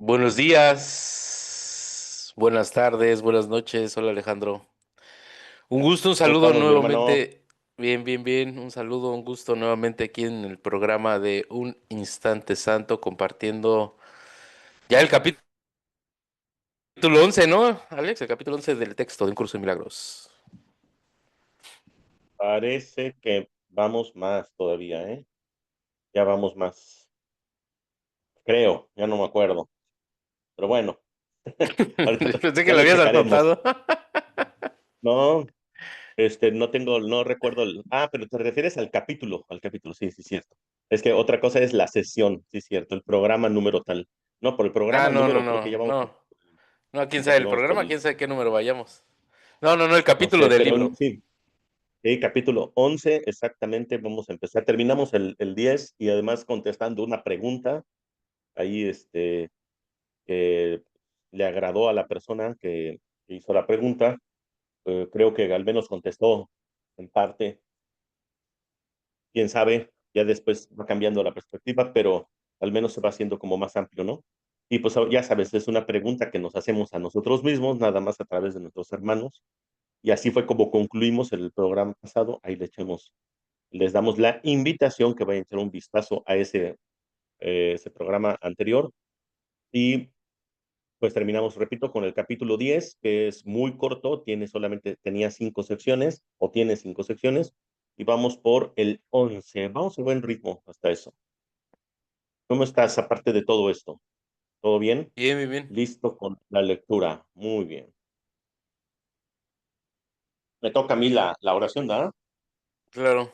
Buenos días, buenas tardes, buenas noches. Hola Alejandro. Un gusto, un ¿Cómo saludo estamos, mi hermano? nuevamente. Bien, bien, bien. Un saludo, un gusto nuevamente aquí en el programa de Un Instante Santo, compartiendo ya el capítulo 11, ¿no, Alex? El capítulo 11 del texto de Un Curso de Milagros. Parece que vamos más todavía, ¿eh? Ya vamos más. Creo, ya no me acuerdo. Pero bueno, ahorita Pensé que ya lo lo habías checaremos. anotado. No, no tengo, no recuerdo. Pero te refieres al capítulo, sí, sí, cierto. Es que otra cosa es la sesión, sí, cierto, el programa número tal. No, por el Ah, programa no, no, número, creo que no, ya vamos no. No, quién sabe creo que el vamos por programa, el, quién sabe qué número vayamos. No, no, no, el no capítulo sé, del pero libro. sí, sí, capítulo 11 exactamente, vamos a empezar. Terminamos el 10 y además contestando una pregunta ahí, que le agradó a la persona que hizo la pregunta. Creo que al menos contestó en parte. Quién sabe, ya después va cambiando la perspectiva, pero al menos se va haciendo como más amplio, ¿no? Y pues ya sabes, es una pregunta que nos hacemos a nosotros mismos, nada más a través de nuestros hermanos. Y así fue como concluimos el programa pasado. Ahí les damos la invitación que vayan a echar un vistazo a ese programa anterior. Y pues terminamos, repito, con el capítulo 10, que es muy corto, tenía 5 secciones, o tiene 5 secciones, y vamos por el 11. Vamos a buen ritmo hasta eso. ¿Cómo estás aparte de todo esto? ¿Todo bien? Bien, bien, bien. Listo con la lectura. Muy bien. Me toca a mí la oración, ¿verdad? Claro.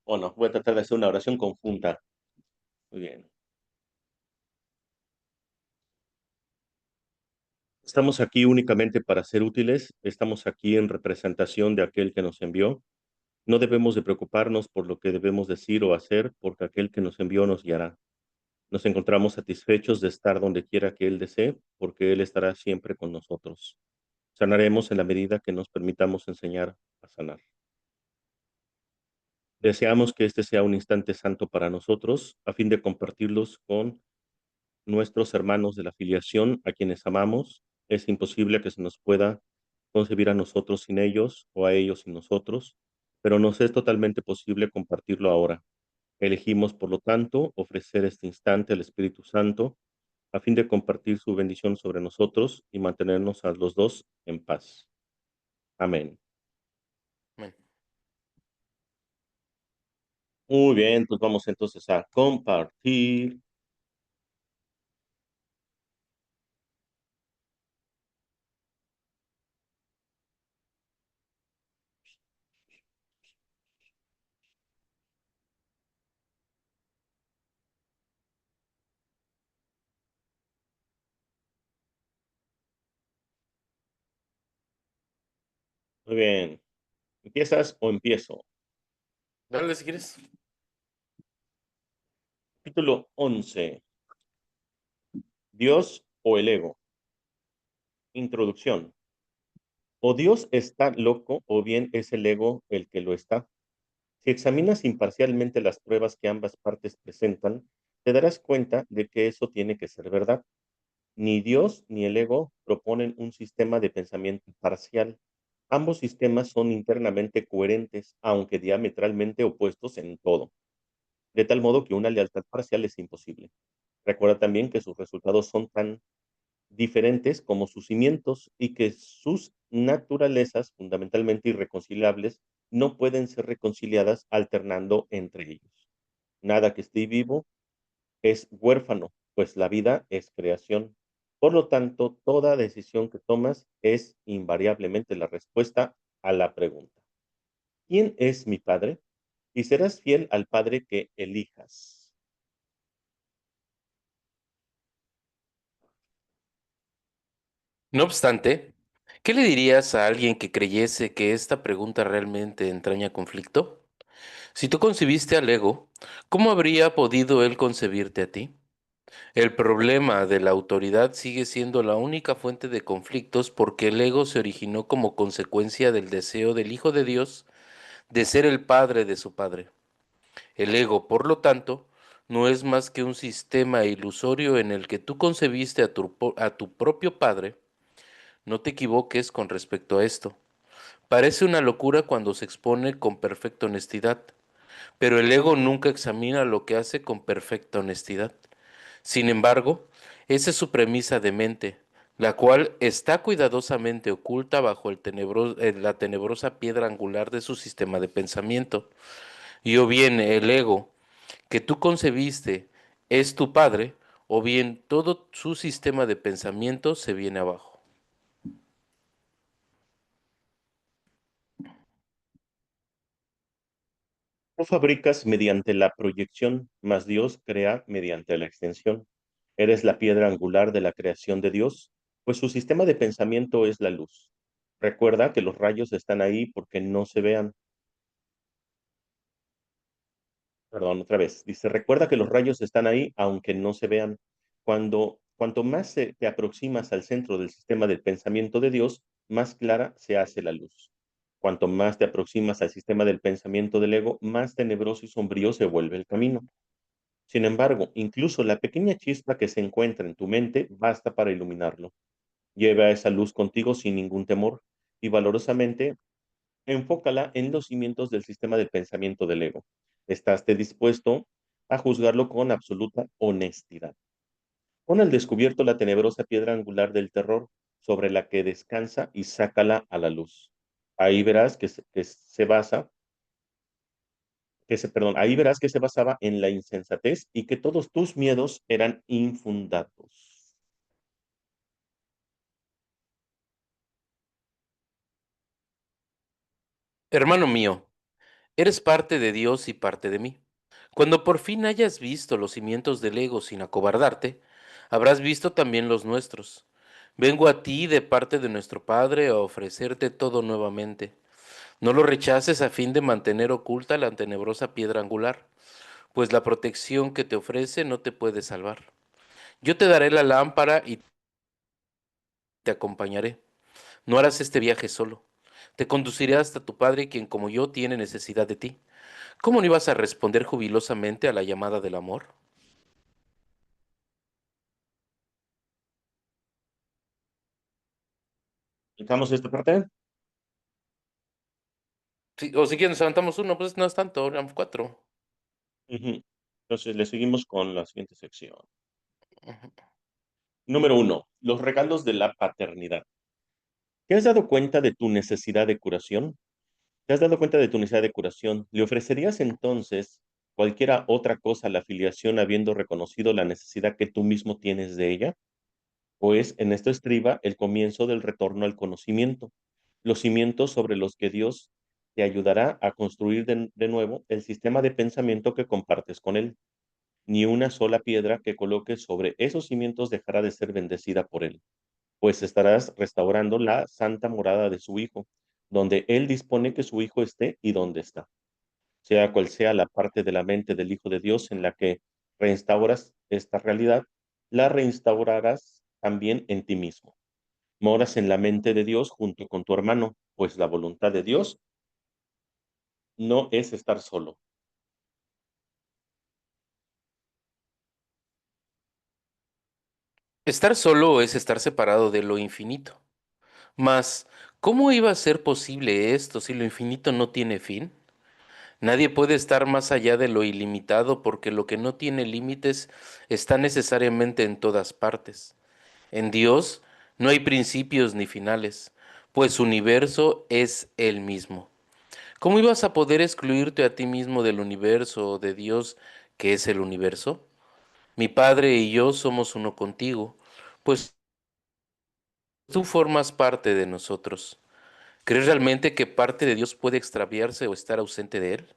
Bueno, voy a tratar de hacer una oración conjunta. Muy bien. Estamos aquí únicamente para ser útiles, estamos aquí en representación de aquel que nos envió. No debemos de preocuparnos por lo que debemos decir o hacer, porque aquel que nos envió nos guiará. Nos encontramos satisfechos de estar donde quiera que Él desee, porque Él estará siempre con nosotros. Sanaremos en la medida que nos permitamos enseñar a sanar. Deseamos que este sea un instante santo para nosotros, a fin de compartirlos con nuestros hermanos de la filiación, a quienes amamos. Es imposible que se nos pueda concebir a nosotros sin ellos o a ellos sin nosotros, pero nos es totalmente posible compartirlo ahora. Elegimos, por lo tanto, ofrecer este instante al Espíritu Santo a fin de compartir su bendición sobre nosotros y mantenernos a los dos en paz. Amén. Amén. Muy bien, pues vamos entonces a compartir. Muy bien. ¿Empiezas o empiezo? Dale si quieres. Capítulo 11. Dios o el ego. Introducción. O Dios está loco o bien es el ego el que lo está. Si examinas imparcialmente las pruebas que ambas partes presentan, te darás cuenta de que eso tiene que ser verdad. Ni Dios ni el ego proponen un sistema de pensamiento parcial. Ambos sistemas son internamente coherentes, aunque diametralmente opuestos en todo, de tal modo que una lealtad parcial es imposible. Recuerda también que sus resultados son tan diferentes como sus cimientos y que sus naturalezas, fundamentalmente irreconciliables, no pueden ser reconciliadas alternando entre ellos. Nada que esté vivo es huérfano, pues la vida es creación. Por lo tanto, toda decisión que tomas es invariablemente la respuesta a la pregunta: ¿quién es mi padre? Y serás fiel al padre que elijas. No obstante, ¿qué le dirías a alguien que creyese que esta pregunta realmente entraña conflicto? Si tú concibiste al ego, ¿cómo habría podido él concebirte a ti? El problema de la autoridad sigue siendo la única fuente de conflictos porque el ego se originó como consecuencia del deseo del Hijo de Dios de ser el padre de su padre. El ego, por lo tanto, no es más que un sistema ilusorio en el que tú concebiste a tu propio padre. No te equivoques con respecto a esto. Parece una locura cuando se expone con perfecta honestidad, pero el ego nunca examina lo que hace con perfecta honestidad. Sin embargo, esa es su premisa de mente, la cual está cuidadosamente oculta bajo la tenebrosa piedra angular de su sistema de pensamiento. Y o bien el ego que tú concebiste es tu padre, o bien todo su sistema de pensamiento se viene abajo. No fabricas mediante la proyección, mas Dios crea mediante la extensión. Eres la piedra angular de la creación de Dios, pues su sistema de pensamiento es la luz. Recuerda que los rayos están ahí porque no se vean. Perdón, otra vez. Dice, recuerda que los rayos están ahí aunque no se vean. Cuanto más te aproximas al centro del sistema del pensamiento de Dios, más clara se hace la luz. Cuanto más te aproximas al sistema del pensamiento del ego, más tenebroso y sombrío se vuelve el camino. Sin embargo, incluso la pequeña chispa que se encuentra en tu mente basta para iluminarlo. Lleva esa luz contigo sin ningún temor y valorosamente enfócala en los cimientos del sistema de pensamiento del ego. ¿Estás dispuesto a juzgarlo con absoluta honestidad? Pon al descubierto la tenebrosa piedra angular del terror sobre la que descansa y sácala a la luz. Ahí verás ahí verás que se basaba en la insensatez y que todos tus miedos eran infundados. Hermano mío, eres parte de Dios y parte de mí. Cuando por fin hayas visto los cimientos del ego sin acobardarte, habrás visto también los nuestros. Vengo a ti de parte de nuestro Padre a ofrecerte todo nuevamente. No lo rechaces a fin de mantener oculta la tenebrosa piedra angular, pues la protección que te ofrece no te puede salvar. Yo te daré la lámpara y te acompañaré. No harás este viaje solo. Te conduciré hasta tu Padre, quien como yo tiene necesidad de ti. ¿Cómo no ibas a responder jubilosamente a la llamada del amor? ¿Explicamos esta parte? O si quieres, nos aventamos uno, pues no es tanto, eran cuatro. Ujú. Entonces, le seguimos con la siguiente sección. Ujú. Número uno, los regalos de la paternidad. ¿Te has dado cuenta de tu necesidad de curación? ¿Te has dado cuenta de tu necesidad de curación? ¿Le ofrecerías entonces cualquiera otra cosa a la afiliación habiendo reconocido la necesidad que tú mismo tienes de ella? Pues en esto estriba el comienzo del retorno al conocimiento, los cimientos sobre los que Dios te ayudará a construir de nuevo el sistema de pensamiento que compartes con Él. Ni una sola piedra que coloques sobre esos cimientos dejará de ser bendecida por Él, pues estarás restaurando la santa morada de su Hijo, donde Él dispone que su Hijo esté y donde está. Sea cual sea la parte de la mente del Hijo de Dios en la que reinstauras esta realidad, la reinstaurarás también en ti mismo. Moras en la mente de Dios junto con tu hermano, pues la voluntad de Dios no es estar solo. Estar solo es estar separado de lo infinito. Mas, ¿cómo iba a ser posible esto si lo infinito no tiene fin? Nadie puede estar más allá de lo ilimitado porque lo que no tiene límites está necesariamente en todas partes. En Dios no hay principios ni finales, pues su universo es el mismo. ¿Cómo ibas a poder excluirte a ti mismo del universo o de Dios que es el universo? Mi Padre y yo somos uno contigo, pues tú formas parte de nosotros. ¿Crees realmente que parte de Dios puede extraviarse o estar ausente de él?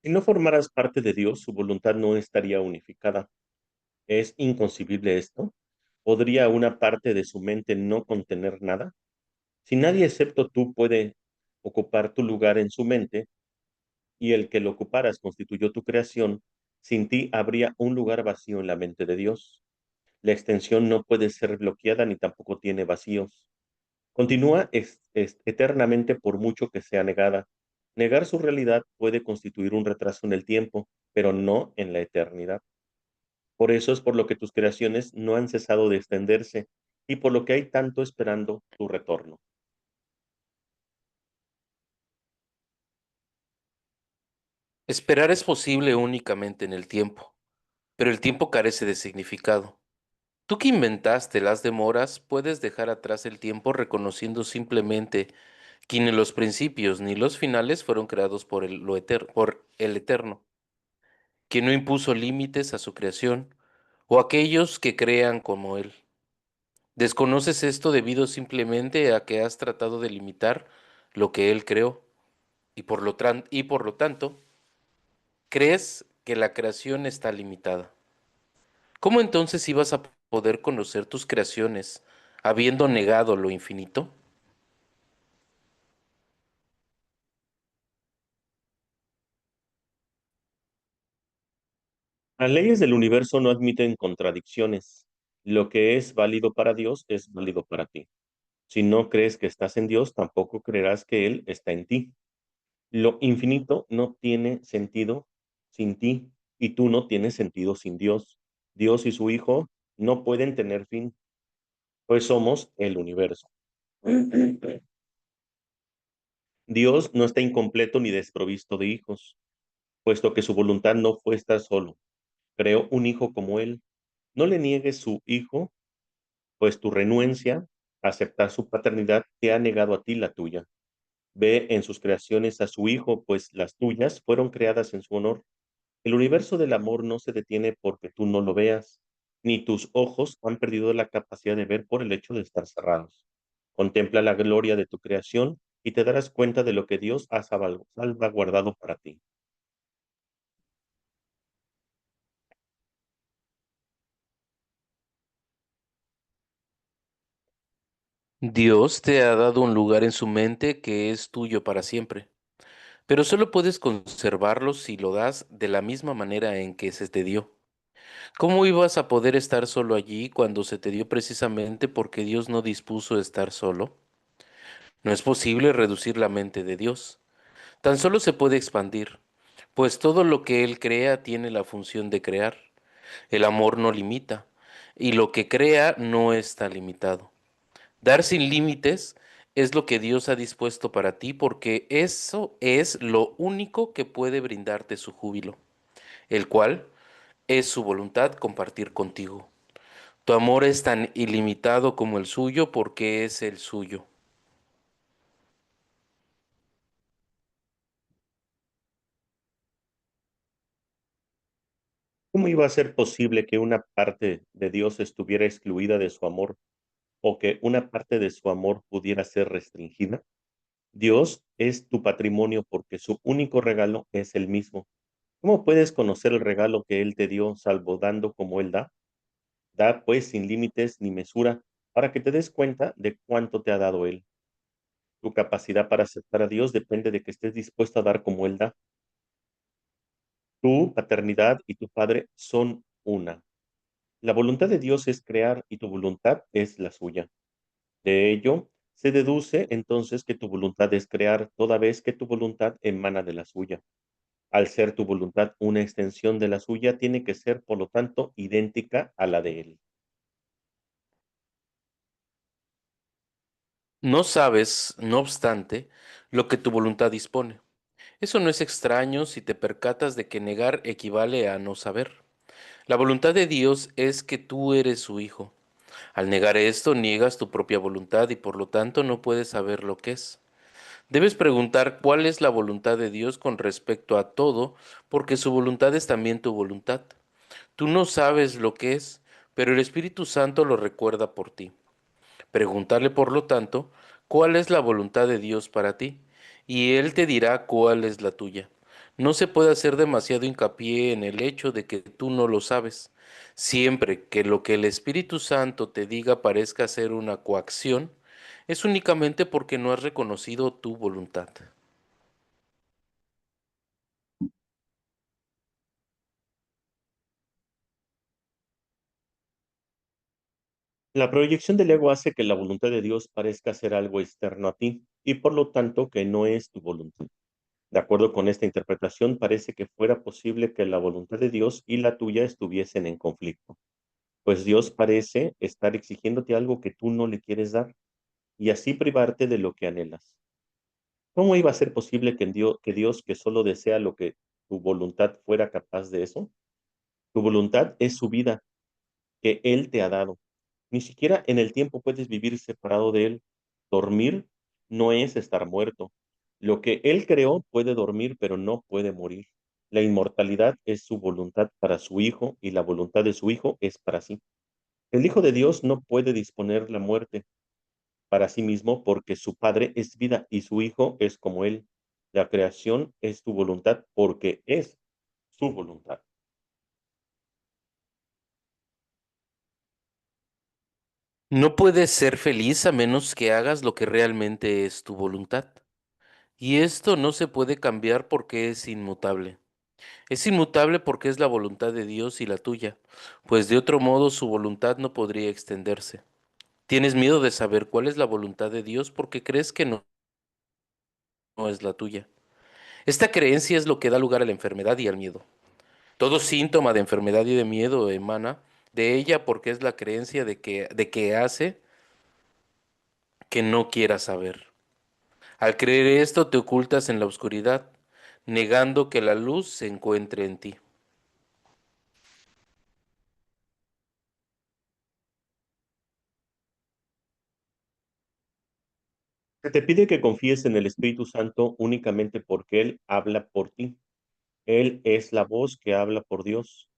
Si no formaras parte de Dios, su voluntad no estaría unificada. ¿Es inconcebible esto? ¿Podría una parte de su mente no contener nada? Si nadie excepto tú puede ocupar tu lugar en su mente y el que lo ocuparas constituyó tu creación, sin ti habría un lugar vacío en la mente de Dios. La extensión no puede ser bloqueada ni tampoco tiene vacíos. Continúa eternamente por mucho que sea negada. Negar su realidad puede constituir un retraso en el tiempo, pero no en la eternidad. Por eso es por lo que tus creaciones no han cesado de extenderse y por lo que hay tanto esperando tu retorno. Esperar es posible únicamente en el tiempo, pero el tiempo carece de significado. Tú que inventaste las demoras, puedes dejar atrás el tiempo reconociendo simplemente que ni los principios ni los finales fueron creados por por el Eterno, quien no impuso límites a su creación, o aquellos que crean como Él. Desconoces esto debido simplemente a que has tratado de limitar lo que Él creó, y por lo tanto, crees que la creación está limitada. ¿Cómo entonces ibas a poder conocer tus creaciones habiendo negado lo infinito? Las leyes del universo no admiten contradicciones. Lo que es válido para Dios es válido para ti. Si no crees que estás en Dios, tampoco creerás que Él está en ti. Lo infinito no tiene sentido sin ti y tú no tienes sentido sin Dios. Dios y su Hijo no pueden tener fin, pues somos el universo. Dios no está incompleto ni desprovisto de hijos, puesto que su voluntad no fue estar solo. Creó un hijo como Él. No le niegues su hijo, pues tu renuencia a aceptar su paternidad te ha negado a ti la tuya. Ve en sus creaciones a su hijo, pues las tuyas fueron creadas en su honor. El universo del amor no se detiene porque tú no lo veas, ni tus ojos han perdido la capacidad de ver por el hecho de estar cerrados. Contempla la gloria de tu creación y te darás cuenta de lo que Dios ha salvaguardado para ti. Dios te ha dado un lugar en su mente que es tuyo para siempre, pero solo puedes conservarlo si lo das de la misma manera en que se te dio. ¿Cómo ibas a poder estar solo allí cuando se te dio precisamente porque Dios no dispuso estar solo? No es posible reducir la mente de Dios. Tan solo se puede expandir, pues todo lo que Él crea tiene la función de crear. El amor no limita, y lo que crea no está limitado. Dar sin límites es lo que Dios ha dispuesto para ti, porque eso es lo único que puede brindarte su júbilo, el cual es su voluntad compartir contigo. Tu amor es tan ilimitado como el suyo porque es el suyo. ¿Cómo iba a ser posible que una parte de Dios estuviera excluida de su amor o que una parte de su amor pudiera ser restringida? Dios es tu patrimonio porque su único regalo es el mismo. ¿Cómo puedes conocer el regalo que Él te dio salvo dando como Él da? Da pues sin límites ni mesura para que te des cuenta de cuánto te ha dado Él. Tu capacidad para aceptar a Dios depende de que estés dispuesto a dar como Él da. Tu paternidad y tu Padre son una. La voluntad de Dios es crear y tu voluntad es la suya. De ello se deduce entonces que tu voluntad es crear toda vez que tu voluntad emana de la suya. Al ser tu voluntad una extensión de la suya, tiene que ser, por lo tanto, idéntica a la de Él. No sabes, no obstante, lo que tu voluntad dispone. Eso no es extraño si te percatas de que negar equivale a no saber. La voluntad de Dios es que tú eres su hijo. Al negar esto, niegas tu propia voluntad y por lo tanto no puedes saber lo que es. Debes preguntar cuál es la voluntad de Dios con respecto a todo, porque su voluntad es también tu voluntad. Tú no sabes lo que es, pero el Espíritu Santo lo recuerda por ti. Pregúntale, por lo tanto, cuál es la voluntad de Dios para ti, y Él te dirá cuál es la tuya. No se puede hacer demasiado hincapié en el hecho de que tú no lo sabes. Siempre que lo que el Espíritu Santo te diga parezca ser una coacción, es únicamente porque no has reconocido tu voluntad. La proyección del ego hace que la voluntad de Dios parezca ser algo externo a ti y por lo tanto que no es tu voluntad. De acuerdo con esta interpretación, parece que fuera posible que la voluntad de Dios y la tuya estuviesen en conflicto, pues Dios parece estar exigiéndote algo que tú no le quieres dar y así privarte de lo que anhelas. ¿Cómo iba a ser posible que Dios, que solo desea lo que tu voluntad, fuera capaz de eso? Tu voluntad es su vida que Él te ha dado. Ni siquiera en el tiempo puedes vivir separado de Él. Dormir no es estar muerto. Lo que Él creó puede dormir, pero no puede morir. La inmortalidad es su voluntad para su Hijo y la voluntad de su Hijo es para sí. El Hijo de Dios no puede disponer la muerte para sí mismo porque su Padre es vida y su Hijo es como Él. La creación es tu voluntad porque es su voluntad. No puedes ser feliz a menos que hagas lo que realmente es tu voluntad. Y esto no se puede cambiar porque es inmutable. Es inmutable porque es la voluntad de Dios y la tuya, pues de otro modo su voluntad no podría extenderse. Tienes miedo de saber cuál es la voluntad de Dios porque crees que no es la tuya. Esta creencia es lo que da lugar a la enfermedad y al miedo. Todo síntoma de enfermedad y de miedo emana de ella porque es la creencia de que hace que no quieras saber. Al creer esto te ocultas en la oscuridad, negando que la luz se encuentre en ti. Se te pide que confíes en el Espíritu Santo únicamente porque Él habla por ti. Él es la voz que habla por Dios.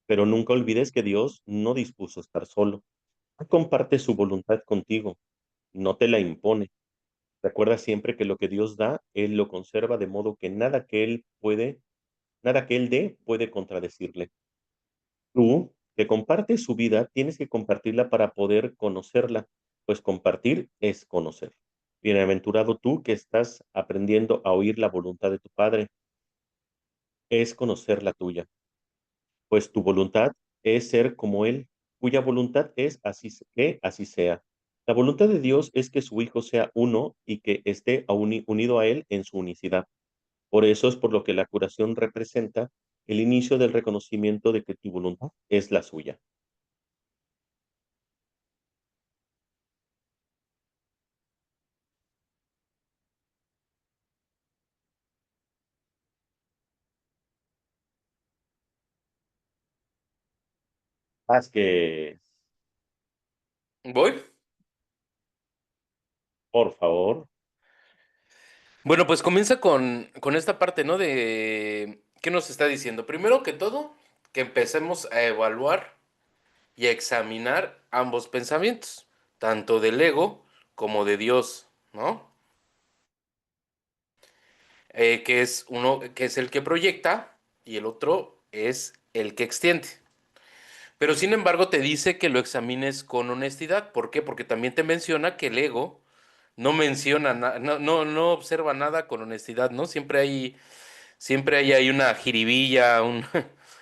Pero nunca olvides que Dios no dispuso estar solo. Él comparte su voluntad contigo, no te la impone. Recuerda siempre que lo que Dios da, Él lo conserva de modo que nada que Él dé puede contradecirle. Tú, que compartes su vida, tienes que compartirla para poder conocerla, pues compartir es conocer. Bienaventurado tú que estás aprendiendo a oír la voluntad de tu Padre, es conocer la tuya, pues tu voluntad es ser como Él, cuya voluntad es que así sea. La voluntad de Dios es que su Hijo sea uno y que esté unido a Él en su unicidad. Por eso es por lo que la curación representa el inicio del reconocimiento de que tu voluntad es la suya. Vázquez, ¿Voy? por favor. Bueno, pues comienza con esta parte, ¿no? De qué nos está diciendo. Primero que todo, que empecemos a evaluar y a examinar ambos pensamientos, tanto del ego como de Dios, ¿no? Que es uno que es el que proyecta y el otro es el que extiende. Pero sin embargo te dice que lo examines con honestidad. ¿Por qué? Porque también te menciona que el ego no menciona, no observa nada con honestidad, ¿no? Siempre hay ahí una jiribilla,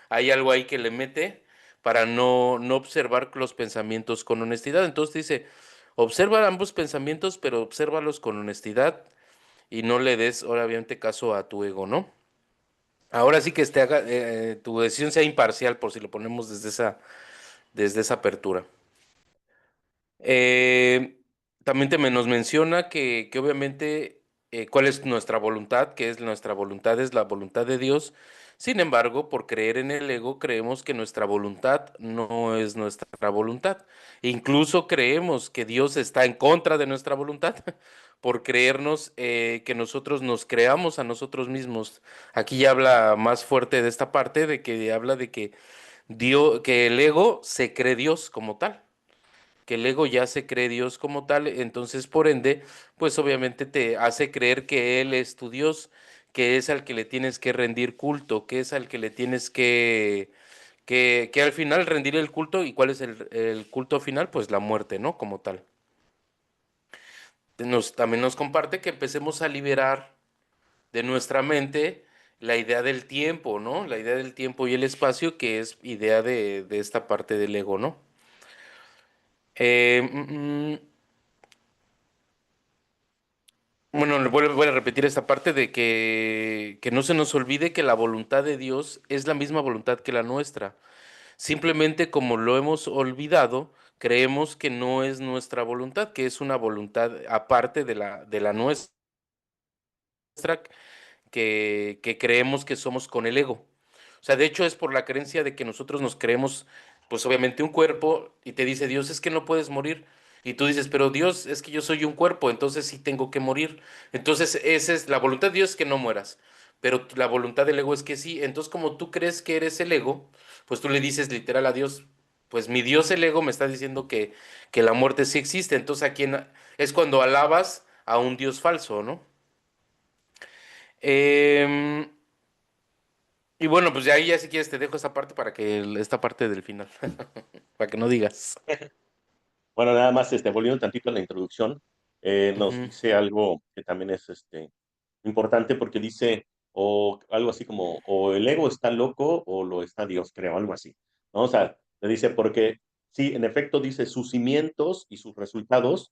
hay algo ahí que le mete para no observar los pensamientos con honestidad. Entonces dice, observa ambos pensamientos, pero obsérvalos con honestidad y no le des, obviamente, caso a tu ego, ¿no? Ahora sí que tu decisión sea imparcial, por si lo ponemos desde esa apertura. Eh, también nos menciona que obviamente cuál es nuestra voluntad, que es nuestra voluntad, es la voluntad de Dios. Sin embargo, por creer en el ego, creemos que nuestra voluntad no es nuestra voluntad. Incluso creemos que Dios está en contra de nuestra voluntad por creernos que nosotros nos creamos a nosotros mismos. Aquí ya habla más fuerte de esta parte, de que habla de que Dios, que el ego se cree Dios como tal, que el ego ya se cree Dios como tal, entonces por ende, pues obviamente te hace creer que Él es tu Dios, que es al que le tienes que rendir culto, que es al que le tienes que al final rendir el culto. ¿Y cuál es el culto final? Pues la muerte, ¿no? Como tal. También nos comparte que empecemos a liberar de nuestra mente la idea del tiempo, ¿no? La idea del tiempo y el espacio, que es idea de esta parte del ego, ¿no? Eh, mm, mm, bueno, voy a repetir esta parte de que no se nos olvide que la voluntad de Dios es la misma voluntad que la nuestra. Simplemente como lo hemos olvidado, creemos que no es nuestra voluntad, que es una voluntad aparte de la nuestra, que creemos que somos con el ego. O sea, de hecho es por la creencia de que nosotros nos creemos, pues obviamente un cuerpo y te dice Dios, es que no puedes morir. Y tú dices, pero Dios, es que yo soy un cuerpo, entonces sí tengo que morir. Entonces, esa es la voluntad de Dios, es que no mueras. Pero la voluntad del ego es que sí. Entonces, como tú crees que eres el ego, pues tú le dices literal a Dios, pues mi Dios el ego me está diciendo que la muerte sí existe. Entonces, ¿a quién es cuando alabas a un Dios falso, ¿no? Em, y bueno, pues ya ahí ya si quieres te dejo esta parte para que esta parte del final, para que no digas. Bueno, nada más, volviendo tantito a la introducción, nos Ujú. dice algo que también es importante porque dice, o algo así como, o el ego está loco o lo está Dios, creo, algo así. ¿No? O sea, le dice, porque sí, en efecto, dice, sus cimientos y sus resultados,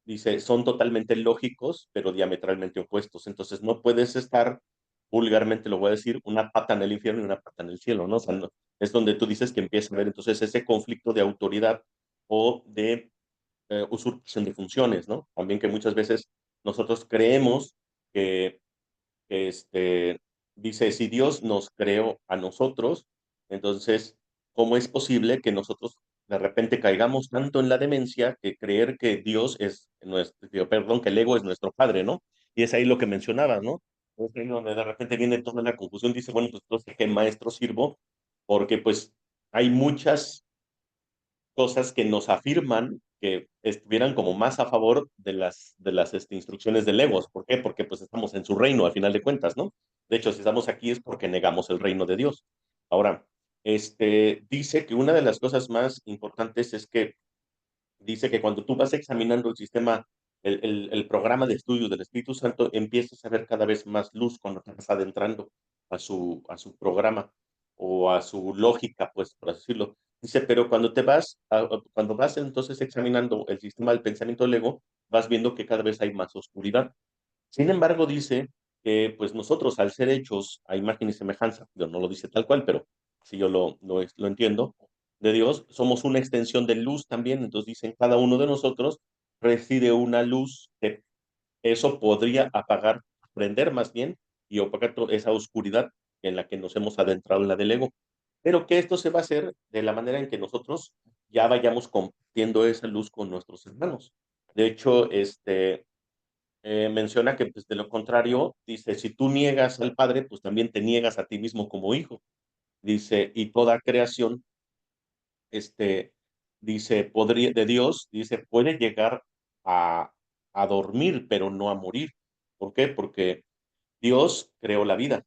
dice, son totalmente lógicos, pero diametralmente opuestos. Entonces, no puedes estar, vulgarmente lo voy a decir, una pata en el infierno y una pata en el cielo, ¿no? O sea, es donde tú dices que empieza a haber entonces ese conflicto de autoridad o de usurpación de funciones, ¿no? También que muchas veces nosotros creemos que, que dice, si Dios nos creó a nosotros, entonces, ¿cómo es posible que nosotros de repente caigamos tanto en la demencia que creer que Dios es nuestro, perdón, que el ego es nuestro padre, ¿no? Y es ahí lo que mencionabas, ¿no? Es ahí donde de repente viene toda la confusión, dice, bueno, pues entonces, ¿qué maestro sirvo? Porque pues hay muchas cosas que nos afirman que estuvieran como más a favor de las instrucciones de Legos. ¿Por qué? Porque pues estamos en su reino, al final de cuentas, ¿no? De hecho, si estamos aquí es porque negamos el reino de Dios. Ahora, dice que una de las cosas más importantes es que dice que cuando tú vas examinando el sistema, el programa de estudio del Espíritu Santo, empiezas a ver cada vez más luz cuando te vas adentrando a su programa o a su lógica, pues, por así decirlo. Dice, pero cuando vas entonces examinando el sistema del pensamiento del ego, vas viendo que cada vez hay más oscuridad. Sin embargo, dice que pues nosotros al ser hechos a imagen y semejanza, yo no lo dice tal cual, pero si yo lo entiendo, de Dios, somos una extensión de luz también, entonces dicen, cada uno de nosotros reside una luz que eso podría apagar, prender más bien y opacar esa oscuridad en la que nos hemos adentrado en la del ego. Pero que esto se va a hacer de la manera en que nosotros ya vayamos compartiendo esa luz con nuestros hermanos. De hecho, menciona que pues, de lo contrario, dice, si tú niegas al Padre, pues también te niegas a ti mismo como hijo. Dice, y toda creación, este, dice, de Dios, dice, puede llegar a, a dormir, pero no a morir. ¿Por qué? Porque Dios creó la vida.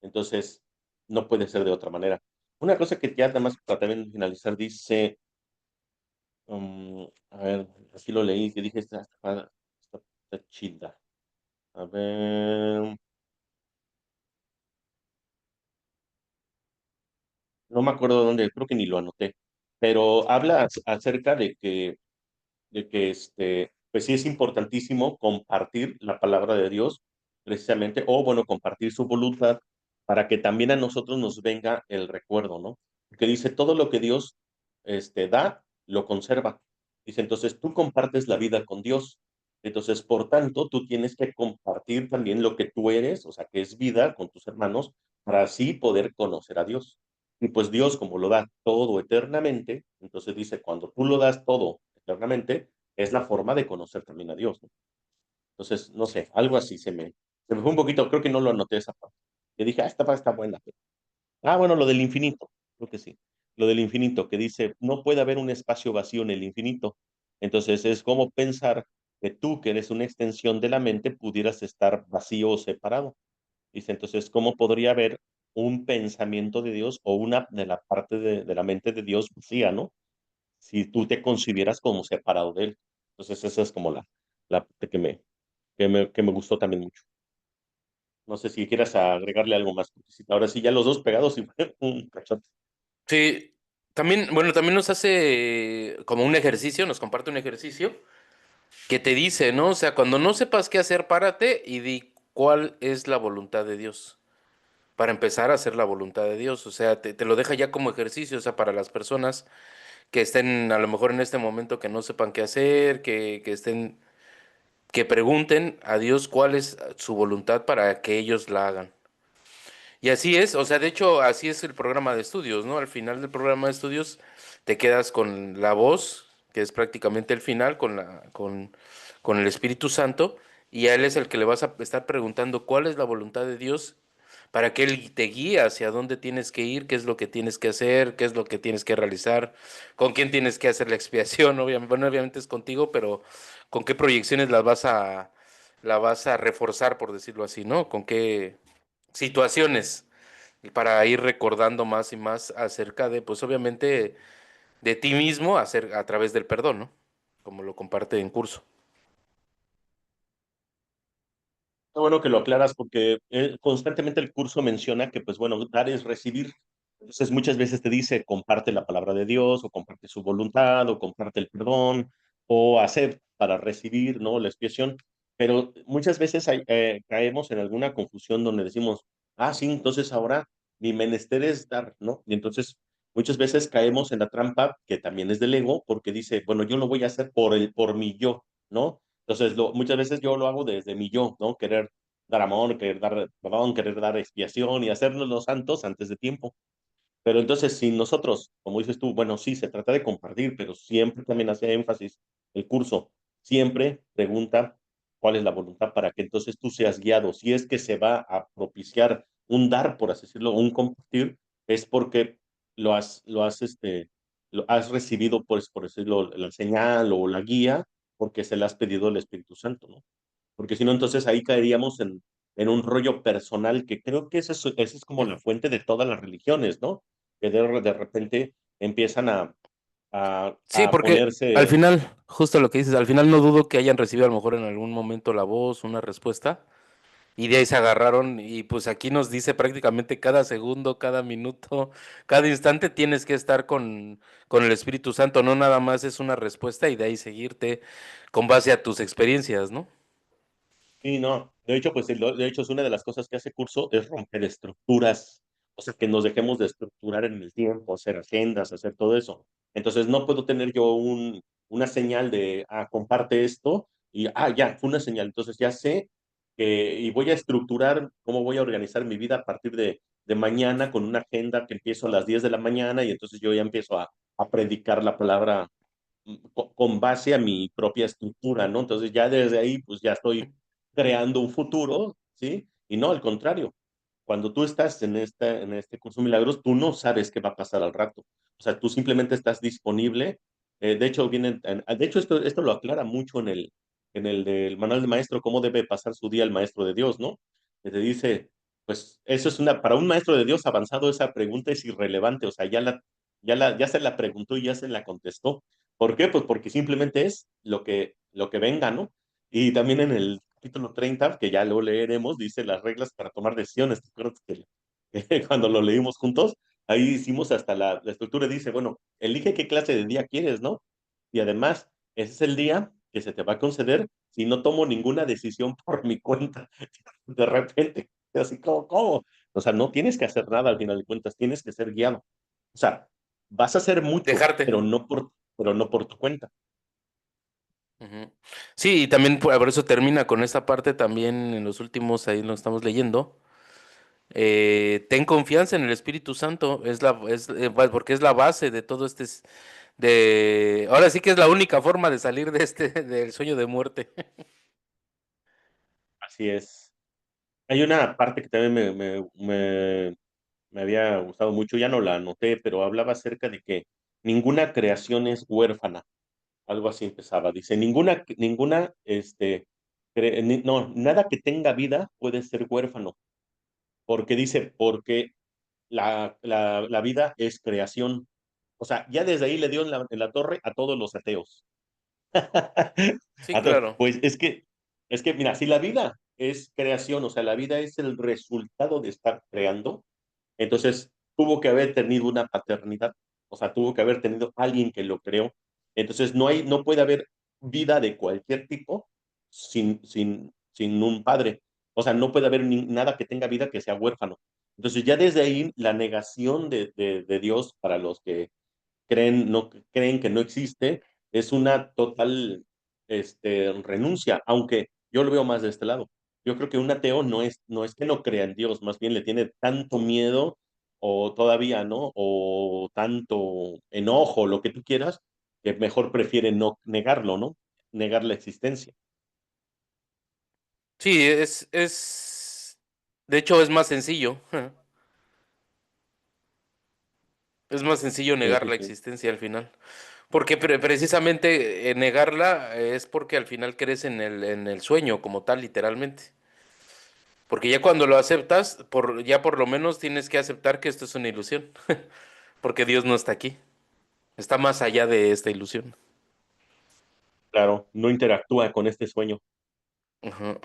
Entonces, no puede ser de otra manera. Una cosa que ya nada más para también finalizar, dice, a ver, así lo leí, que dije, está chida. A ver, no me acuerdo de dónde, creo que ni lo anoté, pero habla acerca de que pues sí es importantísimo compartir la palabra de Dios, precisamente, o bueno, compartir su voluntad para que también a nosotros nos venga el recuerdo, ¿no? Porque dice, todo lo que Dios da, lo conserva. Dice, entonces tú compartes la vida con Dios. Entonces, por tanto, tú tienes que compartir también lo que tú eres, o sea, que es vida con tus hermanos, para así poder conocer a Dios. Y pues Dios, como lo da todo eternamente, entonces dice, cuando tú lo das todo eternamente, es la forma de conocer también a Dios, ¿no? Entonces, no sé, algo así se me fue un poquito, creo que no lo anoté esa parte. Yo dije, esta parte está buena. Bueno, lo del infinito, creo que sí. Lo del infinito, que dice, no puede haber un espacio vacío en el infinito. Entonces, es como pensar que tú, que eres una extensión de la mente, pudieras estar vacío o separado. Dice, entonces, ¿cómo podría haber un pensamiento de Dios o una de la parte de la mente de Dios vacía, ¿no? Si tú te concibieras como separado de él. Entonces, esa es como la parte que me gustó también mucho. No sé si quieras agregarle algo más, porque ahora sí, ya los dos pegados y fue un cachote. Sí, También, bueno, también nos hace como un ejercicio, nos comparte un ejercicio que te dice, ¿no? O sea, cuando no sepas qué hacer, párate y di cuál es la voluntad de Dios. Para empezar a hacer la voluntad de Dios. O sea, te lo deja ya como ejercicio, o sea, para las personas que estén a lo mejor en este momento que no sepan qué hacer, que estén, que pregunten a Dios cuál es su voluntad para que ellos la hagan. Y así es, o sea, de hecho, así es el programa de estudios, ¿no? Al final del programa de estudios te quedas con la voz, que es prácticamente el final, con el Espíritu Santo, y a él es el que le vas a estar preguntando cuál es la voluntad de Dios para que él te guíe hacia dónde tienes que ir, qué es lo que tienes que hacer, qué es lo que tienes que realizar, con quién tienes que hacer la expiación, obviamente, bueno, obviamente es contigo, pero con qué proyecciones la vas a reforzar, por decirlo así, ¿no? Con qué situaciones y para ir recordando más y más acerca de, pues obviamente, de ti mismo a través del perdón, ¿no? Como lo comparte en curso. Qué bueno que lo aclaras porque constantemente el curso menciona que, pues bueno, dar es recibir. Entonces muchas veces te dice, comparte la palabra de Dios o comparte su voluntad o comparte el perdón o hacer para recibir, ¿no? La expiación. Pero muchas veces caemos en alguna confusión donde decimos, ah, sí, entonces ahora mi menester es dar, ¿no? Y entonces muchas veces caemos en la trampa que también es del ego porque dice, bueno, yo lo voy a hacer por mi yo, ¿no? Entonces, muchas veces yo lo hago desde mi yo, ¿no? Querer dar amor, querer dar perdón, querer dar expiación y hacernos los santos antes de tiempo. Pero entonces, si nosotros, como dices tú, bueno, sí, se trata de compartir, pero siempre también hace énfasis el curso, siempre pregunta cuál es la voluntad para que entonces tú seas guiado. Si es que se va a propiciar un dar, por así decirlo, un compartir, es porque lo has recibido, pues, por decirlo, la señal o la guía, porque se le has pedido el Espíritu Santo, ¿no? Porque si no, entonces ahí caeríamos en un rollo personal que creo que esa es como la fuente de todas las religiones, ¿no? Que de repente empiezan Sí, a porque al ponerse, final, justo lo que dices, al final no dudo que hayan recibido a lo mejor en algún momento la voz, una respuesta, y de ahí se agarraron, y pues aquí nos dice prácticamente cada segundo, cada minuto, cada instante tienes que estar con el Espíritu Santo, no nada más es una respuesta y de ahí seguirte con base a tus experiencias, ¿no? sí, no, de hecho, pues de hecho es una de las cosas que hace curso es romper estructuras, o sea, que nos dejemos de estructurar en el tiempo, hacer agendas, hacer todo eso. Entonces no puedo tener yo una señal de, ah, comparte esto y, ah, ya, fue una señal. Entonces ya sé que, y voy a estructurar cómo voy a organizar mi vida a partir de mañana con una agenda que empiezo a las 10 de la mañana y entonces yo ya empiezo a predicar la palabra con base a mi propia estructura, ¿no? Entonces ya desde ahí, pues ya estoy creando un futuro, ¿sí? Y no, al contrario, cuando tú estás en este curso de milagros, tú no sabes qué va a pasar al rato. O sea, tú simplemente estás disponible. De hecho, de hecho esto lo aclara mucho en el del manual de maestro, cómo debe pasar su día el maestro de Dios, ¿no? Que te dice, pues eso es para un maestro de Dios avanzado, esa pregunta es irrelevante. O sea, ya se la preguntó y ya se la contestó. ¿Por qué? Pues porque simplemente es lo que venga, ¿no? Y también en el capítulo 30 que ya lo leeremos, dice las reglas para tomar decisiones. ¿Te acuerdas que, que cuando lo leímos juntos? Ahí hicimos hasta la estructura, dice, bueno, elige qué clase de día quieres, ¿no? Y además, ese es el día que se te va a conceder si no tomo ninguna decisión por mi cuenta. De repente, así como, ¿cómo? O sea, no tienes que hacer nada al final de cuentas, tienes que ser guiado. O sea, vas a hacer mucho, Dejarte. pero no por tu cuenta. Ujú. Sí, y también por eso termina con esta parte también en los últimos, ahí lo estamos leyendo. Ten confianza en el Espíritu Santo, porque es la base de todo ahora sí que es la única forma de salir de del sueño de muerte. Así es. Hay una parte que también me había gustado mucho, ya no la anoté, pero hablaba acerca de que ninguna creación es huérfana, algo así empezaba. Dice, no, nada que tenga vida puede ser huérfano, porque dice, porque la vida es creación. O sea, ya desde ahí le dio en la torre a todos los ateos. Sí, claro. Pues es que, mira, si la vida es creación, o sea, la vida es el resultado de estar creando, entonces tuvo que haber tenido una paternidad. O sea, tuvo que haber tenido alguien que lo creó. Entonces, no puede haber vida de cualquier tipo sin un padre. O sea, no puede haber nada que tenga vida que sea huérfano. Entonces, ya desde ahí, la negación de Dios para los que creen que no existe es una total renuncia, aunque yo lo veo más de este lado. Yo creo que un ateo no es que no crea en Dios, más bien le tiene tanto miedo o todavía, ¿no? O tanto enojo, lo que tú quieras, que mejor prefiere no negarlo, ¿no? Negar la existencia. Sí, de hecho es más sencillo. Es más sencillo Sí, negar sí, la sí. existencia al final. Porque precisamente negarla es porque al final crees en el sueño como tal, literalmente. Porque ya cuando lo aceptas, ya por lo menos tienes que aceptar que esto es una ilusión. Porque Dios no está aquí. Está más allá de esta ilusión. Claro, no interactúa con este sueño. Ajá.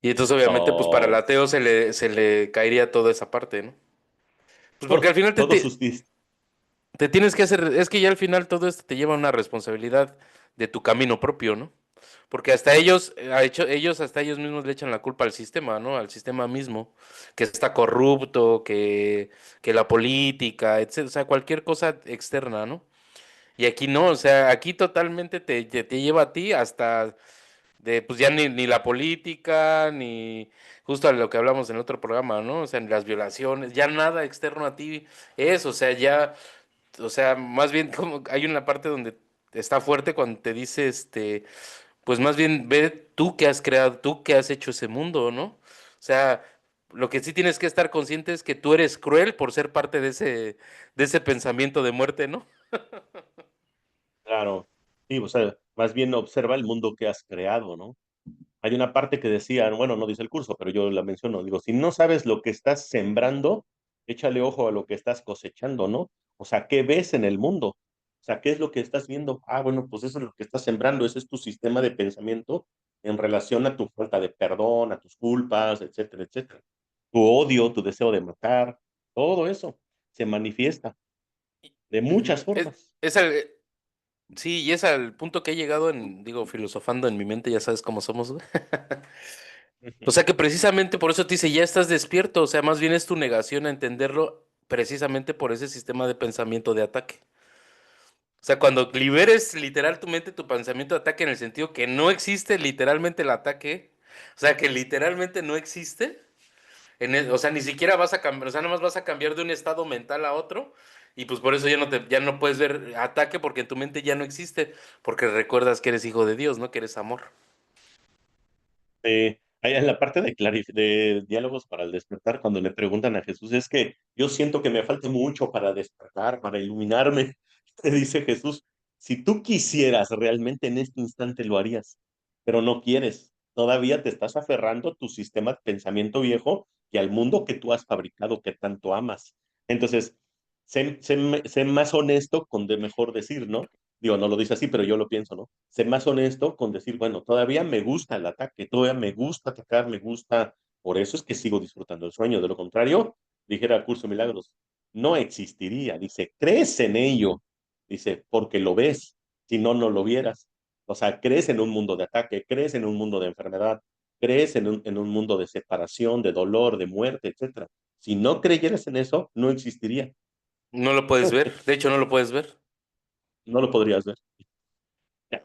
Y entonces obviamente pues para el So, ateo se le caería toda esa parte, ¿no? Pues porque al final te, todos te, sus dis- te tienes que hacer, es que ya al final todo esto te lleva a una responsabilidad de tu camino propio, ¿no? Porque hasta ellos, hasta ellos mismos le echan la culpa al sistema, ¿no? Al sistema mismo, que está corrupto, que la política, etcétera, o sea, cualquier cosa externa, ¿no? Y aquí no, o sea, aquí totalmente te lleva a ti hasta pues ya ni la política, ni justo a lo que hablamos en otro programa, ¿no? O sea, ni las violaciones, ya nada externo a ti es, o sea, ya, o sea, más bien como hay una parte donde está fuerte cuando te dice, pues más bien ve tú que has creado, tú que has hecho ese mundo, ¿no? O sea, lo que sí tienes que estar consciente es que tú eres cruel por ser parte de ese pensamiento de muerte, ¿no? claro. Sí, o sea, más bien observa el mundo que has creado, ¿no? Hay una parte que decía, bueno, no dice el curso, pero yo la menciono, digo, si no sabes lo que estás sembrando, échale ojo a lo que estás cosechando, ¿no? O sea, ¿qué ves en el mundo? O sea, ¿qué es lo que estás viendo? Ah, bueno, pues eso es lo que estás sembrando, ese es tu sistema de pensamiento en relación a tu falta de perdón, a tus culpas, etcétera, etcétera. Tu odio, tu deseo de matar, todo eso se manifiesta de Ujú. muchas formas. Sí, y es al punto que he llegado digo, filosofando en mi mente, ya sabes cómo somos, güey. O sea que precisamente por eso te dice, ya estás despierto, o sea, más bien es tu negación a entenderlo precisamente por ese sistema de pensamiento de ataque. O sea, cuando liberes literal tu mente, tu pensamiento de ataque en el sentido que no existe literalmente el ataque, o sea, que literalmente no existe, o sea, ni siquiera vas a cambiar, o sea, nada más vas a cambiar de un estado mental a otro, y pues por eso ya no puedes ver ataque porque en tu mente ya no existe, porque recuerdas que eres hijo de Dios, ¿no? Que eres amor. Ahí en la parte de diálogos para el despertar, cuando le preguntan a Jesús, es que yo siento que me falta mucho para despertar, para iluminarme. Te dice Jesús, si tú quisieras realmente en este instante lo harías, pero no quieres. Todavía te estás aferrando a tu sistema de pensamiento viejo y al mundo que tú has fabricado que tanto amas. Entonces, sé más honesto con de mejor decir, ¿no? Digo, no lo dice así, pero yo lo pienso, ¿no? Ser más honesto con decir, bueno, todavía me gusta el ataque, todavía me gusta atacar, me gusta, por eso es que sigo disfrutando el sueño. De lo contrario, dijera Curso de Milagros, no existiría. Dice, crees en ello, dice, porque lo ves, si no, no lo vieras. O sea, crees en un mundo de ataque, crees en un mundo de enfermedad, crees en un mundo de separación, de dolor, de muerte, etcétera. Si no creyeras en eso, no existiría. No lo puedes ver, de hecho no lo puedes ver. No lo podrías ver.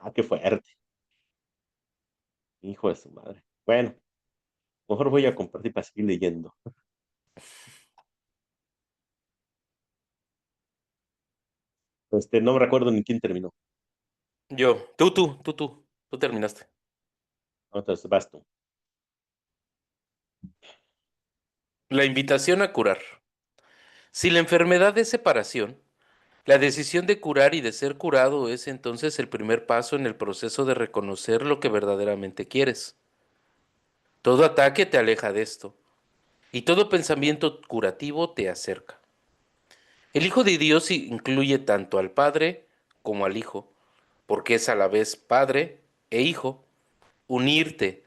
Ah, qué fuerte, hijo de su madre. Bueno, mejor voy a compartir para seguir leyendo. No me recuerdo ni quién terminó. Tú terminaste. Entonces, vas tú. La invitación a curar. Si la enfermedad es separación, la decisión de curar y de ser curado es entonces el primer paso en el proceso de reconocer lo que verdaderamente quieres. Todo ataque te aleja de esto, y todo pensamiento curativo te acerca. El Hijo de Dios incluye tanto al Padre como al Hijo, porque es a la vez Padre e Hijo. Unirte,